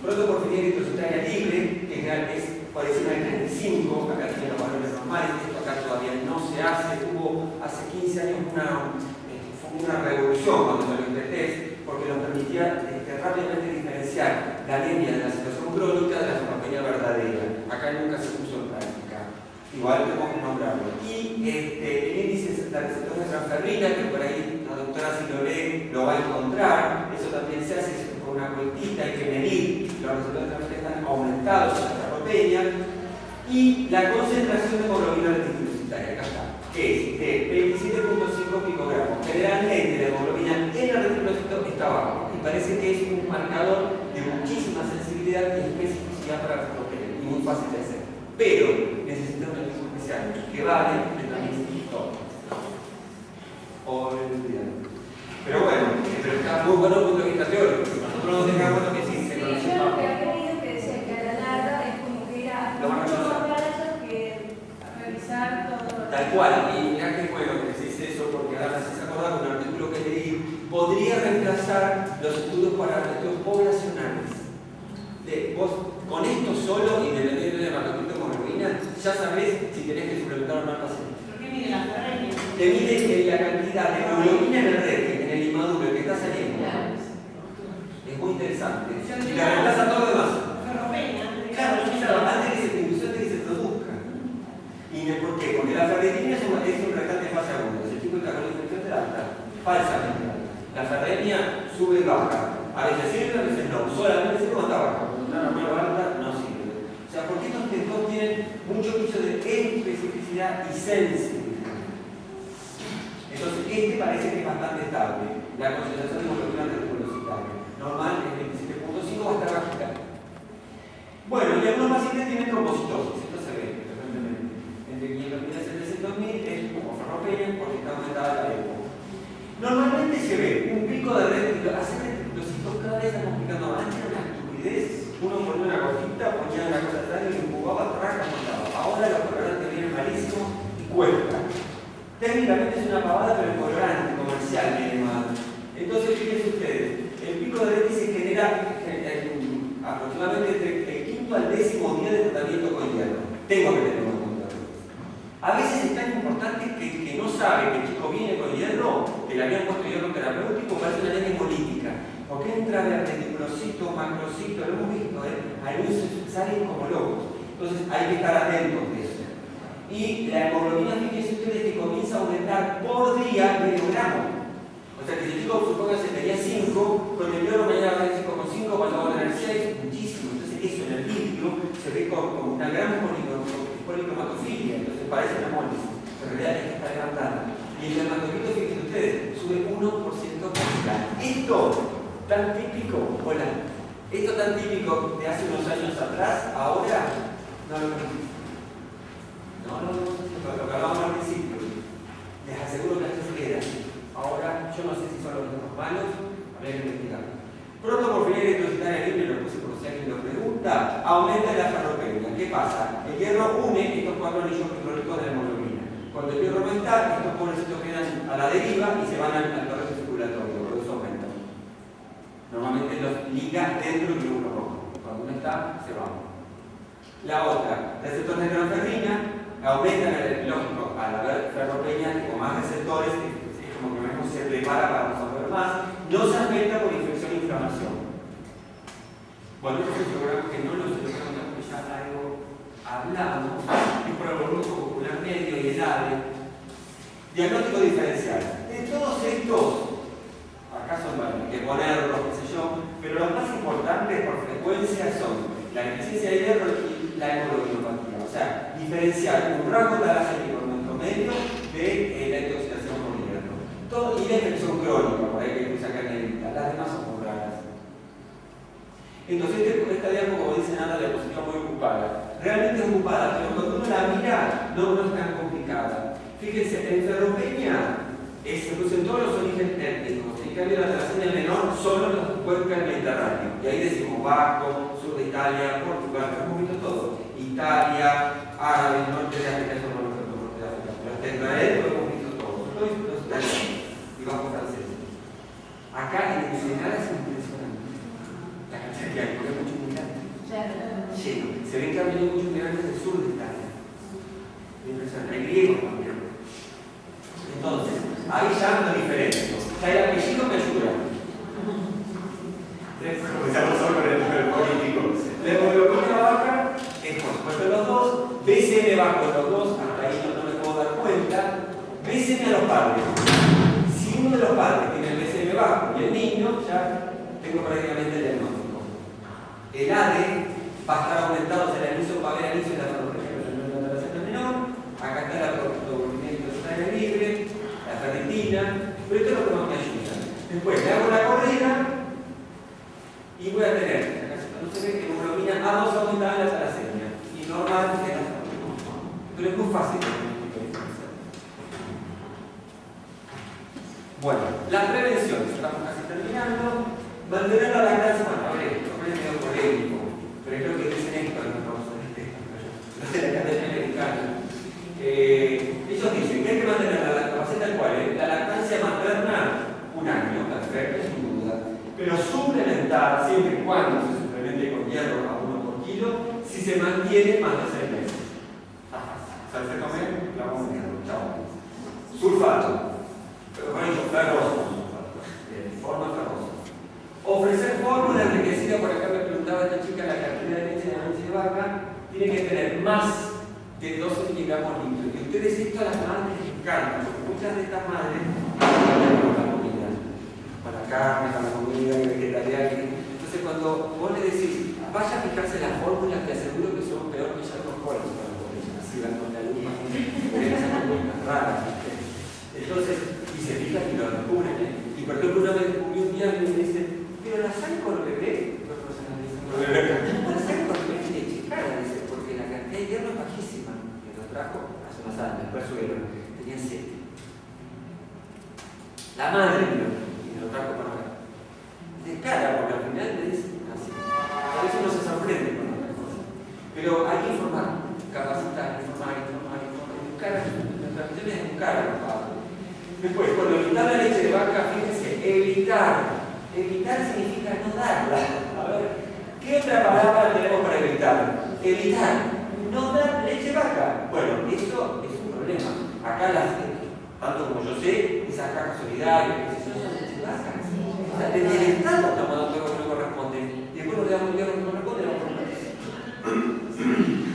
protoporfiria eritrocitaria libre, que en general es por encima del 35, acá tiene los valores normales, esto acá todavía no se hace, hubo hace 15 años una revolución cuando se lo intenté, porque nos permitía rápidamente diferenciar la anemia de la situación crónica de la farmacología verdadera. Acá nunca se puso en práctica. Igual tenemos que nombrarlo. Y el índice de receptores de transferrina, que por ahí la doctora si lo lee lo va a encontrar, eso también se hace con una cuentita, hay que medir los receptores de transferrina están aumentados en la sarcopenia. Y la concentración de hemoglobina reticulocitaria, acá está, que es de 27.5 picogramos. Generalmente la hemoglobina en el reticulocito está bajo y parece que es un marcador de muchísima sensibilidad y especificidad para la sarcopenia y muy fácil de hacer. Pero necesita un equipo especial que vale completamente todo. Olvidado. Pero bueno, está muy bueno el punto de vista teórico. Nosotros nos dejamos lo que sí se conoce. Sí, yo lo que había leído que decía que a la larga es como que era mucho más barato que revisar todo. Tal tal cual, y mirá qué bueno que decís eso, porque ahora me haces acordar un artículo que leí, podría reemplazar los estudios para estudios poblacionales. Vos, con esto solo, independientemente de hematocritohemoglobina, ya sabés si tenés que suplementar o no al paciente. ¿Por qué mide la ferreña? Te mide la cantidad de hemoglobina en el rete, en el inmaduro, que está saliendo. Es muy interesante. Y la reemplaza todo lo demás. Ferropeña. Claro, antes que se induce, antes que se produzca. ¿Y por qué? Porque la ferritina es un reactante de fase aguda. Ese tipo de infección de alta, falsamente alta. La ferritina sube y baja. A veces sirve, a veces no. Solamente sirve cuando está baja. Cuando está normal o alta, no sirve. O sea, porque estos testos tienen mucho piso de especificidad y sensibilidad. Entonces, este parece que es bastante estable. La concentración de hemoglobina reticulocitaria normal es 27.5, va a estar bajita. Bueno, y algunos pacientes tienen trombocitosis. Esto se ve frecuentemente. Entre 500.000 y 700.000 es como ferropeña porque está aumentada la EPO. Normalmente se ve un pico de hacer reticulocitos cada vez está complicando más. Antes era una estupidez. Uno ponía una cosita, ponía una cosa atrás y lo empujaba, traca, mandaba. Ahora los colorantes vienen malísimos y cuesta. Técnicamente es una pavada, pero el colorante comercial viene mal. Entonces, fíjense ustedes, el pico de Reti se genera aproximadamente entre el quinto al 10º día de tratamiento con hierro. Tengo que tenerlo en cuenta. A veces es tan importante que no sabe que el chico viene con hierro, que le habían puesto hierro terapéutico, parece una anemia hemolítica. Porque entra a reticulocito, macrocito, lo hemos visto, algunos salen como locos. Entonces hay que estar atentos de eso. Y la hemoglobina, fíjense ustedes que comienza a aumentar por día medio gramo. O sea que si el chico supóngase que tenía 5, con el hierro mañana va a tener 5,5, cuando va a tener 6, muchísimo. Entonces eso en el líquido se ve como una gran policromatofilia, entonces parece una hemólisis, pero en realidad es que está levantada. Y el dermatocrito, fíjense ustedes, sube 1% por día. Esto tan típico, esto tan típico de hace unos años atrás, ahora no lo vemos. No, lo que hablábamos al principio. Les aseguro que esto se queda. Ahora, yo no sé si son los mismos malos, habría que investigar. Protoporfiria eritrocitaria libre, lo puse por si alguien lo pregunta, aumenta la ferropenia. ¿Qué pasa? El hierro une estos 4 anillos clorhídricos de la hemoglobina. Cuando el hierro aumenta, estos pobrecitos quedan a la deriva y se van al torrente circulatorio, por eso aumentan. Normalmente los liga dentro del glóbulo rojo. Cuando uno está, se va. La otra, receptor de transferrina, aumentan el lógico al haber ferropenia con más receptores, es como que el organismo se prepara para absorber más, no se afecta por infección e inflamación. Bueno, esto es un programa que no lo sé, porque ya algo hablamos, es por el volumen popular medio y el ADE. Diagnóstico diferencial. De todos estos, acá son para que ponerlos, qué sé yo, pero los más importantes por frecuencia son la deficiencia de hierro y la hemoglobinopatía. O sea, diferenciar un rango talassémico en nuestro medio de la intoxicación por hierro. Todo, y la infección crónica, por ahí que usa carnerita. Las demás son muy raras. Entonces, esta diapositiva, como dice Nata, la diapositiva muy ocupada. Realmente es ocupada, pero cuando uno la mira, no es tan complicada. Fíjense, en ferropenia se producen todos los orígenes étnicos. En cambio, la talasemia menor solo en los cuencas del Mediterráneo. Y ahí decimos Vasco, sur de Italia, Portugal, hemos visto todo. Italia, árabe, norte de África, eso no lo hemos visto, norte de África. Pero hasta Israel lo hemos visto todo. Los italianos y vascos franceses. Acá en el Senegal es impresionante. La cantidad que hay, porque hay muchos migrantes. Lleno. Se ven que han venido muchos migrantes del sur de Italia. Impresionante. Hay griegos también. Entonces, ahí ya no diferencia. Ya el apellido me ayuda. Comenzamos solo con el político. La hemoglobina baja es por supuesto los dos, BCM bajo los dos, hasta ahí no me puedo dar cuenta. BCM a los padres. Si uno de los padres tiene el BCM bajo y el niño, ya tengo prácticamente el diagnóstico. El ADE va a estar aumentado, se la inicio para ver el inicio de la ferropenia, pero no la talasemia menor. Acá está la protoporfiria eritrocitaria libre, la ferritina, pero esto es lo que más me ayuda. Después le hago la corrida y voy a tener, acá no se ve que hemoglobina A2 aumentada en la talasemia y normal en la ferropenia. Pero es muy fácil. Bueno, las prevenciones, estamos casi terminando. Mantener la lactancia, bueno, a ver, esto es medio polémico, pero creo que dicen esto en los profesores de texto, no sé la Academia Americana. Ellos dicen está siempre y cuando se suplemente con hierro a 1 por kilo, si se mantiene más de 6 meses. ¿Se come? La vamos a dejar. Chao. Sulfato. Ferroso. Forma ferrosa. Ofrecer fórmula enriquecida, por acá me preguntaba esta chica, la cantidad de leche de vaca tiene que tener más de 12 miligramos litros. Y ustedes esto a las madres les encanta, porque muchas de estas madres con la comida, con la carne, con la comida vegetariana. Entonces cuando vos le decís, vaya a fijarse las fórmulas, te aseguro que son peor que ya los colos para poder así van con la luz, porque esas fórmulas raras. Entonces, y se fijan y lo descubren, Y por ejemplo, una vez descubrí un día y me dice, pero la sal con bebé, la sal con bebé es leche cara, dice, porque la cantidad de hierro es bajísima. Me lo trajo hace unos años, después suelo, tenía 7. La madre me lo trajo para acá. De cara, porque al final le dicen así. A veces uno se sorprende con otras cosas. Pero hay que informar, capacitar, informar. Buscar, nuestra misión es buscar a los padres. Después, cuando evitar la leche de vaca, fíjense, evitar. Evitar significa no darla. A ver, ¿qué otra palabra tenemos para evitar? Evitar. No dar leche de vaca. Bueno, eso es un problema. Acá tanto como yo sé, esas cajas solidarias, que son leche de vaca. O sea, desde el Estado estamos dando lo que no corresponde. Y después nos damos el dinero que no corresponde, no corresponde.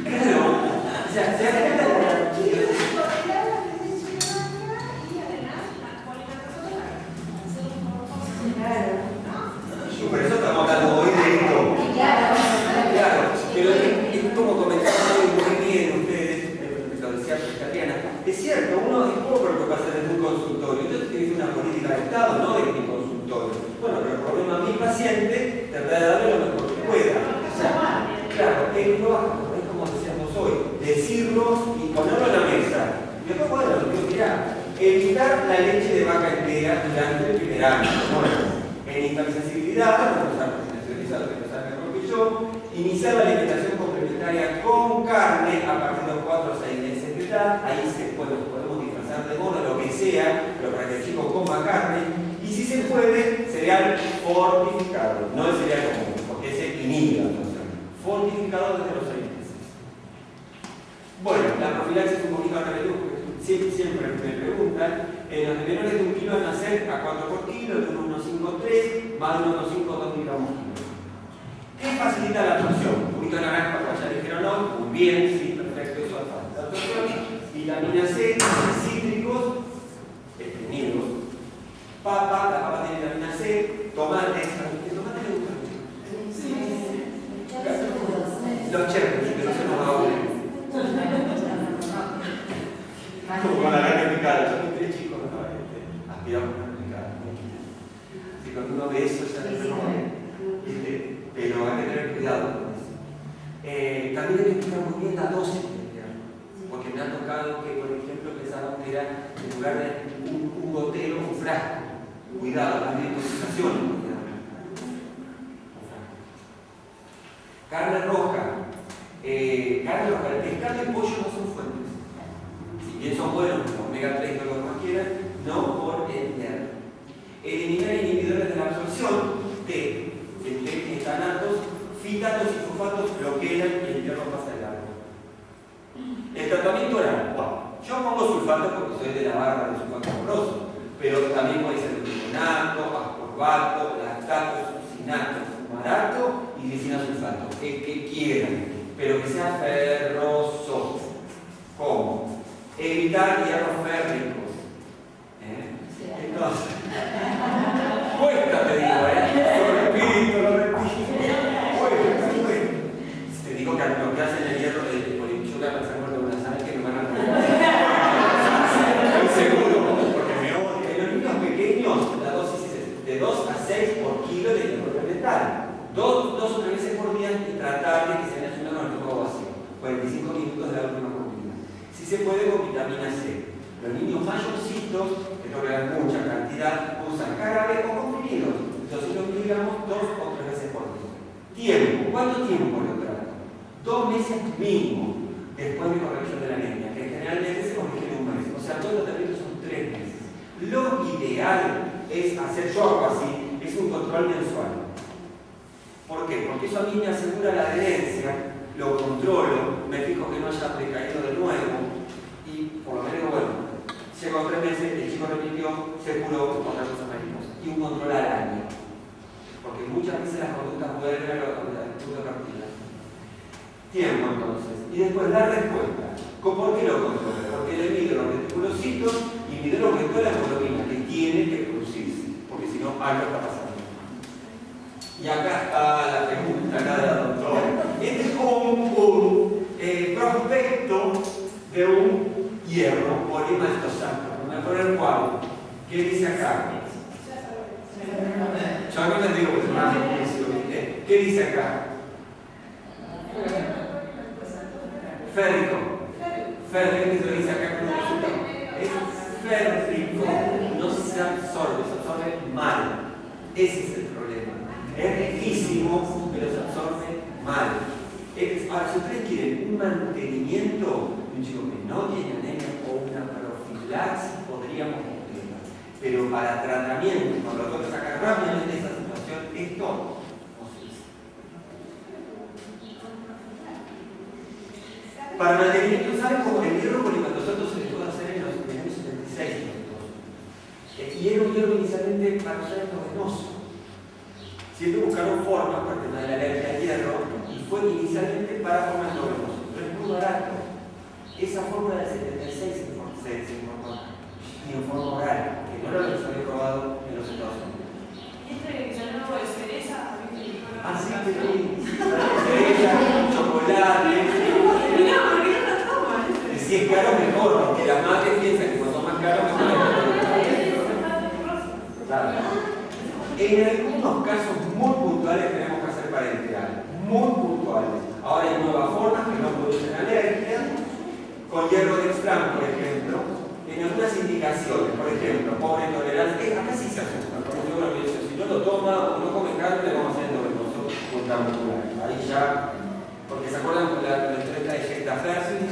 Claro. O sea, se hace cuenta de por eso estamos hablando hoy de esto. Claro, pero es como comentaban muy bien ustedes, lo decía Adriana. Es cierto, uno es poco lo que pasa en un consultorio. Yo utilizo una política de Estado, no de mi consultorio. Bueno, pero el problema a mi paciente, tratar de darle lo mejor que pueda. O sea, claro, es como decíamos hoy, decirlo y ponerlo en la mesa. Y después, bueno, lo digo, mirá, evitar la leche de vaca entera durante el primer año. Bueno, en incapacidad, vamos a profesionalizar que lo saben mejor que yo, iniciar la alimentación complementaria con carne a partir de los 4 o 6 meses de edad. Ahí podemos disfrazar de mono, lo que sea, pero para que el chico coma carne. Y si se puede, cereal fortificado, no el cereal común, porque ese inhibe la absorción. Fortificado desde los 6 meses. Bueno, la profilaxis es un poquito a porque siempre me preguntan. Los de menores de 1 kilo al nacer a 4 por kilo, de 1,5-3, más de 1,5-2 miligramos por kilo. ¿Qué facilita la absorción? Un poquito de naranja, como ya dijeron hoy, un bien, sí, perfecto, eso es la absorción. Vitamina C, cítricos, exprimidos. Papa, la papa tiene vitamina C, tomates, ¿el tomate le gusta mucho? Sí. Los cherries, que no se nos ahogan. Como con la carne picada, yo muy chico, aspiramos a picada. Si cuando uno ve eso, ya no pero hay que tener cuidado con eso. También hay que explicar muy bien la dosis, porque me ha tocado que, por ejemplo, pensaban que era en lugar de un gotero, un frasco. Cuidado, la intoxicación. Carne roja. El pescado y el pollo no son fuentes. Si bien son buenos, omega 3 o lo que más quieran, no por el hierro. Eliminar inhibidores de la absorción de estanatos, fitatos y sulfatos bloquean y el hierro pasa el agua. El tratamiento oral. Yo pongo sulfato porque soy de la barra de sulfato amoroso, pero también puede ser gluconato, ascorbato, lactato, succinato, fumarato y glicinasulfato. El que quieran, pero que sea ferroso. ¿Cómo? Evitar hierros férricos. Entonces, cuesta, te digo, lo repito. Cuesta. Te digo que lo que hacen el hierro de polinchuga para sacar de una sal que me van a poner. Estoy seguro, porque me odio. En los niños pequeños, la dosis es de 2 a 6 por kilo de hierro elemental. 2 o 3 veces por día y tratar de que se haya una estómago vacío. 45 minutos de la última comida. Si se puede, con vitamina C. Los niños mayorcitos, que no dan mucha cantidad, usan jarabe o comprimidos. 200 miligramos 2 o 3 veces por día. Tiempo. ¿Cuánto tiempo lo trato? 2 meses mínimo después de corrección de la anemia, que generalmente se corrige en 1 mes. O sea, todos los tratamientos son 3 meses. Lo ideal es hacer, yo hago así, es un control mensual. ¿Por qué? Porque eso a mí me asegura la adherencia, lo controlo, me fijo que no haya precaído de nuevo y por lo menos, bueno, llego a 3 meses, el chico repitió, se curó, otra cosa mariposa. Y un control al año. Porque muchas veces las conductas vuelven a la punto de partida. Tiempo entonces. Y después la respuesta. ¿Por qué lo controlo? Porque le mido los reticulocitos y mido lo que es la hemoglobina, que tiene que producirse. Porque si no, algo está pasando. Y acá está la pregunta acá de la doctora. Este es como un prospecto de un hierro polimaltosato. Me voy a poner cuál. ¿Qué dice acá? Yo no les digo que es más difícil, ¿viste? ¿Qué dice acá? Férrico. Férrico, ¿qué se lo dice acá? Es férrico. No se absorbe mal. Ese es el problema. Es riquísimo, pero se absorbe mal. Ahora, si ustedes quieren un mantenimiento de un chico que no tiene anemia o una profilaxis, podríamos obtenerla. Pero para tratamiento, cuando lo tengo que sacar rápidamente de esa situación, esto no se dice. Para mantenimiento, ¿saben cómo el hierro polimaltosato se le puede hacer en los años 76? Y era un hierro inicialmente para usar endovenoso. Siempre buscaron formas para el tema de la alergia al hierro y fue inicialmente para formas endovenoso. Pero es muy barato. Esa forma del 76 se informó. Y en forma oral, que no era lo que se había probado en los Estados Unidos. ¿Este llanero de cereza? Ah, sí, cereza, chocolate. Mira, ¿por qué no lo toman? Si es caro, mejor, porque las madres piensan que cuanto más caro, mejor. Claro. En algunos casos muy puntuales tenemos que hacer parenteral. Muy puntuales. Ahora hay nuevas formas que no producen alergia, con hierro de extrán, por ejemplo. En algunas indicaciones, por ejemplo, pobre tolerancia, acá sí se asusta, como yo lo pienso, si no lo toma o no come carne, le vamos a hacer endovenoso contramuscular. Ahí ya, porque se acuerdan con la historia de Jecta Fersi,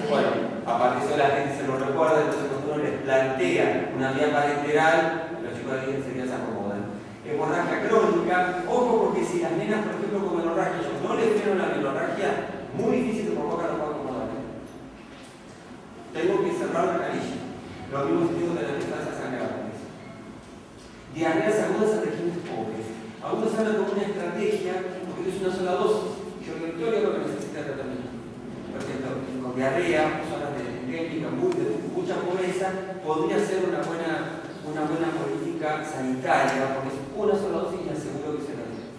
bueno, apareció la gente, se lo recuerda, entonces cuando uno les plantea una vía parenteral, los chicos de enseguida se acomodan. Hemorragia crónica, ojo porque si las nenas, por ejemplo, con menorragia, yo no les freno la menorragia, muy difícil de provocar no puedo acomodar. Tengo que cerrar la canilla. Lo mismo sentido de las distancias sangrales. Diarreas agudas en regímenes pobres. Algunos hablan como una estrategia, porque es una sola dosis. Y yo digo, todo lo que necesita tratamiento. Por ejemplo, con diarrea, personas de endémica, de mucha pobreza, podría ser una buena política sanitaria, porque es una sola dosis y aseguro que se lo tiene.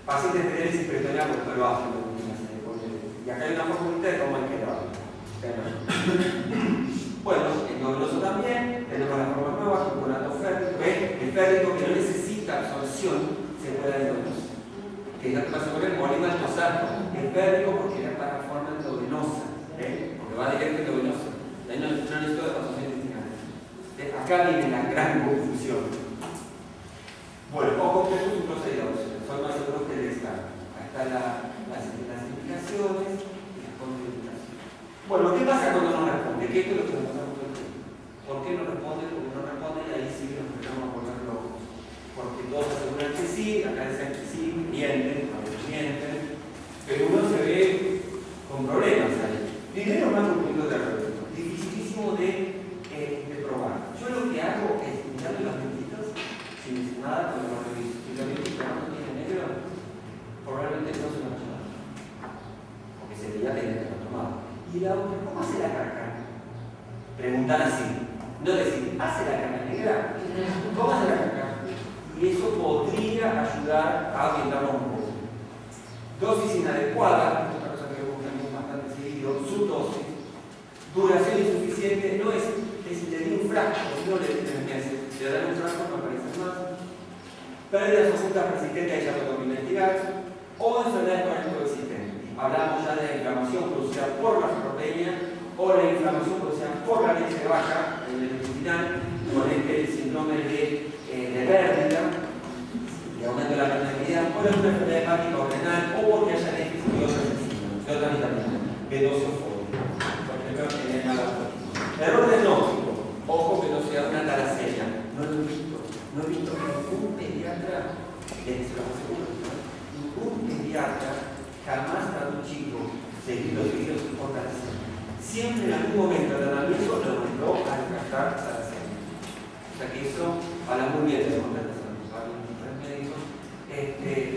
Pacientes de diálisis peritoneal, pues lo hacen. Y acá hay una fórmula de cómo hay que darlo. Bueno, endovenoso también, tenemos las formas nuevas, conato férrico, el férrico que no necesita absorción se puede endovenoso. Que es lo que pasa con el polimaltosato, el férrico porque era para forma endovenosa, porque va directo endovenoso. Ahí no necesito de absorción intestinal. Acá viene la gran confusión. Bueno, ojo que es un procedimiento, son más seguros que el Estado. Acá están las indicaciones y las contraindicaciones. Bueno, ¿qué pasa cuando no responde? ¿Qué es lo que nos pasamos todo el tiempo? ¿Por qué no responde? Porque no responde y ahí sí nos empezamos a volver locos. Porque todos aseguran que sí, acá dicen que sí, mienten, a veces mienten, pero uno se ve con problemas ahí. Primero más un punto de retorno, dificilísimo de probar. Yo lo que hago es mirarle los dientitos sin decir nada cuando lo reviso. Si los dientitos no tienen negro, probablemente no se lo han tomado. Porque se veía que no se lo han tomado. Y la otra, ¿cómo hace la caca? Preguntar así, no decir, ¿hace la caca negra? ¿Cómo hace la caca? Y eso podría ayudar a orientarnos un poco. Dosis inadecuada, otra cosa que vemos también bastante seguido, subdosis. Duración insuficiente, no es le di un frasco, no le di 3 meses, le dan un frasco, no aparece más. Pérdidas ocultas persistentes, ahí ya lo tengo que investigar, o enfermedades crónicas coexistentes. Hablamos ya de la inflamación producida por la sarcopenia o la inflamación producida por la leche de vaca en el intestinal, con el síndrome de pérdida, de aumento de la permeabilidad, por alguna enfermedad hepática o renal, o porque haya déficit de otras enzimas, de otras vitaminas, B12 o folio. Por ejemplo, en el malatónico. Error diagnóstico. Ojo que no sea una talasemia. No lo he visto. No he visto que ningún pediatra, se los aseguro, pediatra jamás a un chico seguido sin fortalecer. Siempre en algún momento de tratamiento lo mandó a descartar a la cena. O sea que eso habla muy bien de la fortaleza de los médicos.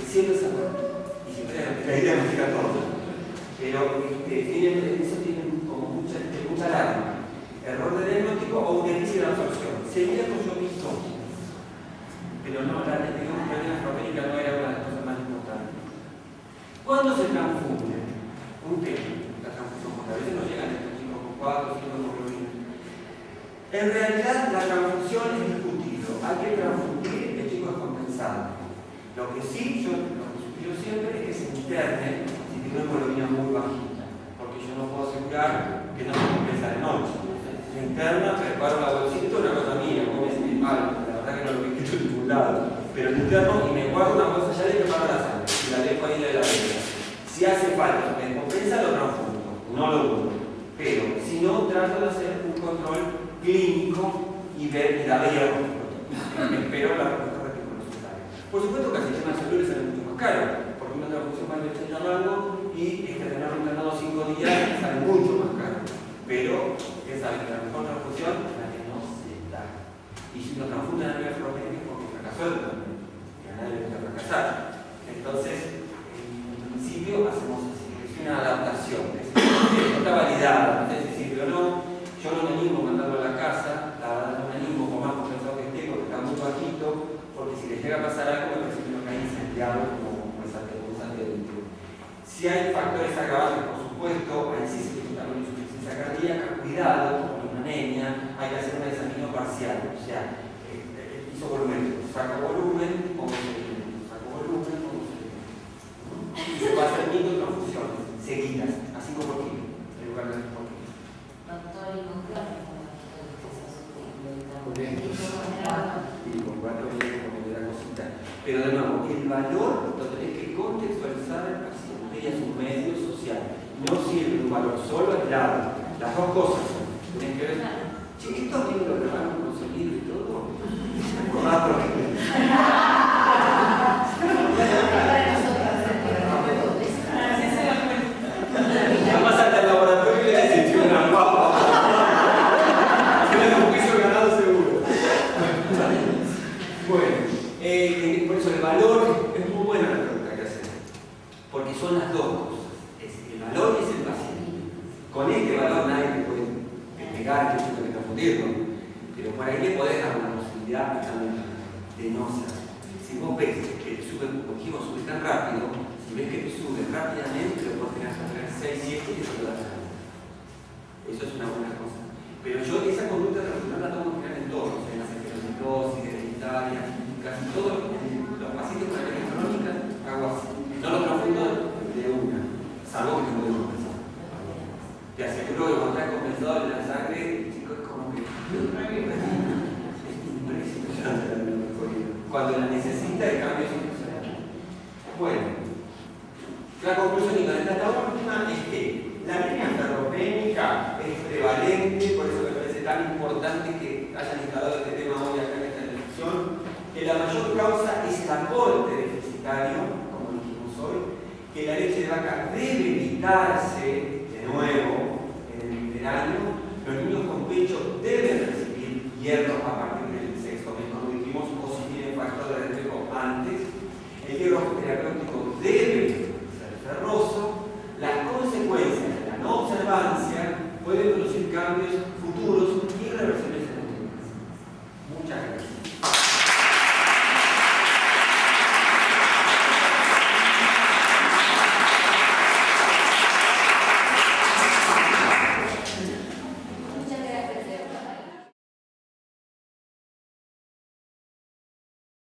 Siempre se acuerda. Y siempre la idea no llega a todos. Pero eso tiene como mucha alarma. Error de diagnóstico o un déficit de absorción. Seguía con yo mismo. Pero no, la tecnología nefropénica no era una de las cosas más importantes. ¿Cuándo se transfunde? Un tema, la transfusión, porque a veces no llegan estos chicos con 4 o 5 hemoglobinas. En realidad, la transfusión es discutido. Hay que transfundir, el chico es compensado. Lo que sí, lo que sugiero siempre es que se interne si tiene una hemoglobina muy bajita, porque yo no puedo asegurar que no se compensa de noche. Se interna, preparo la bolsita, esto es una cosa mía, como es algo, la verdad que no lo he visto en ningún lado, pero lo interno y me guardo una bolsa ya de preparo la sangre y la dejo ahí de la vena. Si hace falta, me compensa, lo transfundo, no lo dudo. Pero si no, trato de hacer un control clínico y ver y darle diagnóstico. Espero la respuesta reticulocytaria. Por supuesto que el sistema de salud sale mucho más caro, porque una transfusión vale 80 mangos y tenerlo internado 5 días sale mucho más caro. Pero ustedes saben que la mejor transfusión es la que no se da. Y si nos transfunden a nivel promédico es porque fracasó el tratamiento. Y a nadie le gusta fracasar. Entonces, hacemos así, es una adaptación, no está validada, no sé si sirve o no, yo no me animo mandarlo a la casa, la verdad no me animo por más compensado que esté, porque está muy bajito, porque si le llega a pasar algo me parece que no cae incendiado como un satélite. Si hay factores agravantes, por supuesto, ahí sí se tiene también insuficiencia cardíaca, cuidado, con una anemia, hay que hacer un examen parcial, o sea, isovolumétrico, saco volumen, pongo sedimento, saco volumen, pongo sedimento. Se va a hacer microtransfusiones seguidas, a 5 por kilo, en lugar de 10 por kilo. Doctor, y con qué Y con 4 días como de la cosita. Pero de nuevo, el valor lo tenés que contextualizar al paciente y a su medio social. No sirve un valor solo aislado. Las dos cosas tenés que ver. Che, estos libros que van a conseguir y todo. Además hasta el laboratorio le asistió una papa. Tiene un juicio ganado seguro. Bueno, por eso el valor es muy buena la pregunta que hacen. Porque son las dos cosas. El valor es el paciente. Con este valor nadie te puede pegar que tiene que confundirlo. Pero por ahí le podés dar una posibilidad también de no ser. Si vos ves que el objetivo sube tan rápido, si ves que te sube rápidamente, lo puedes tener hasta 6, 7 y eso lo das. Eso es una buena cosa. Pero yo esa conducta transfusional la tengo que mirar en todos, en las enfermedades hereditarias, casi todos los pacientes con anemia crónica hago así. No lo confundo de una, salvo que te puedes compensar. Te aseguro que cuando estás compensado en la sangre, el chico es como que es impresionante la melancolía. Cuando la necesita, el cambio es impresionante. Bueno, la conclusión y la última es que la anemia ferropénica es prevalente, por eso me parece tan importante que hayan instalado este tema hoy acá en esta discusión, que la mayor causa es el aporte deficitario, como dijimos hoy, que la leche de vaca debe evitarse de nuevo en el Mediterráneo, los niños con pecho deben recibir hierro a partir del sexto mes, como dijimos, o si tienen factor de reflejo antes, el hierro terapéutico debe ser ferroso, las consecuencias de la no observancia pueden producir cambios futuros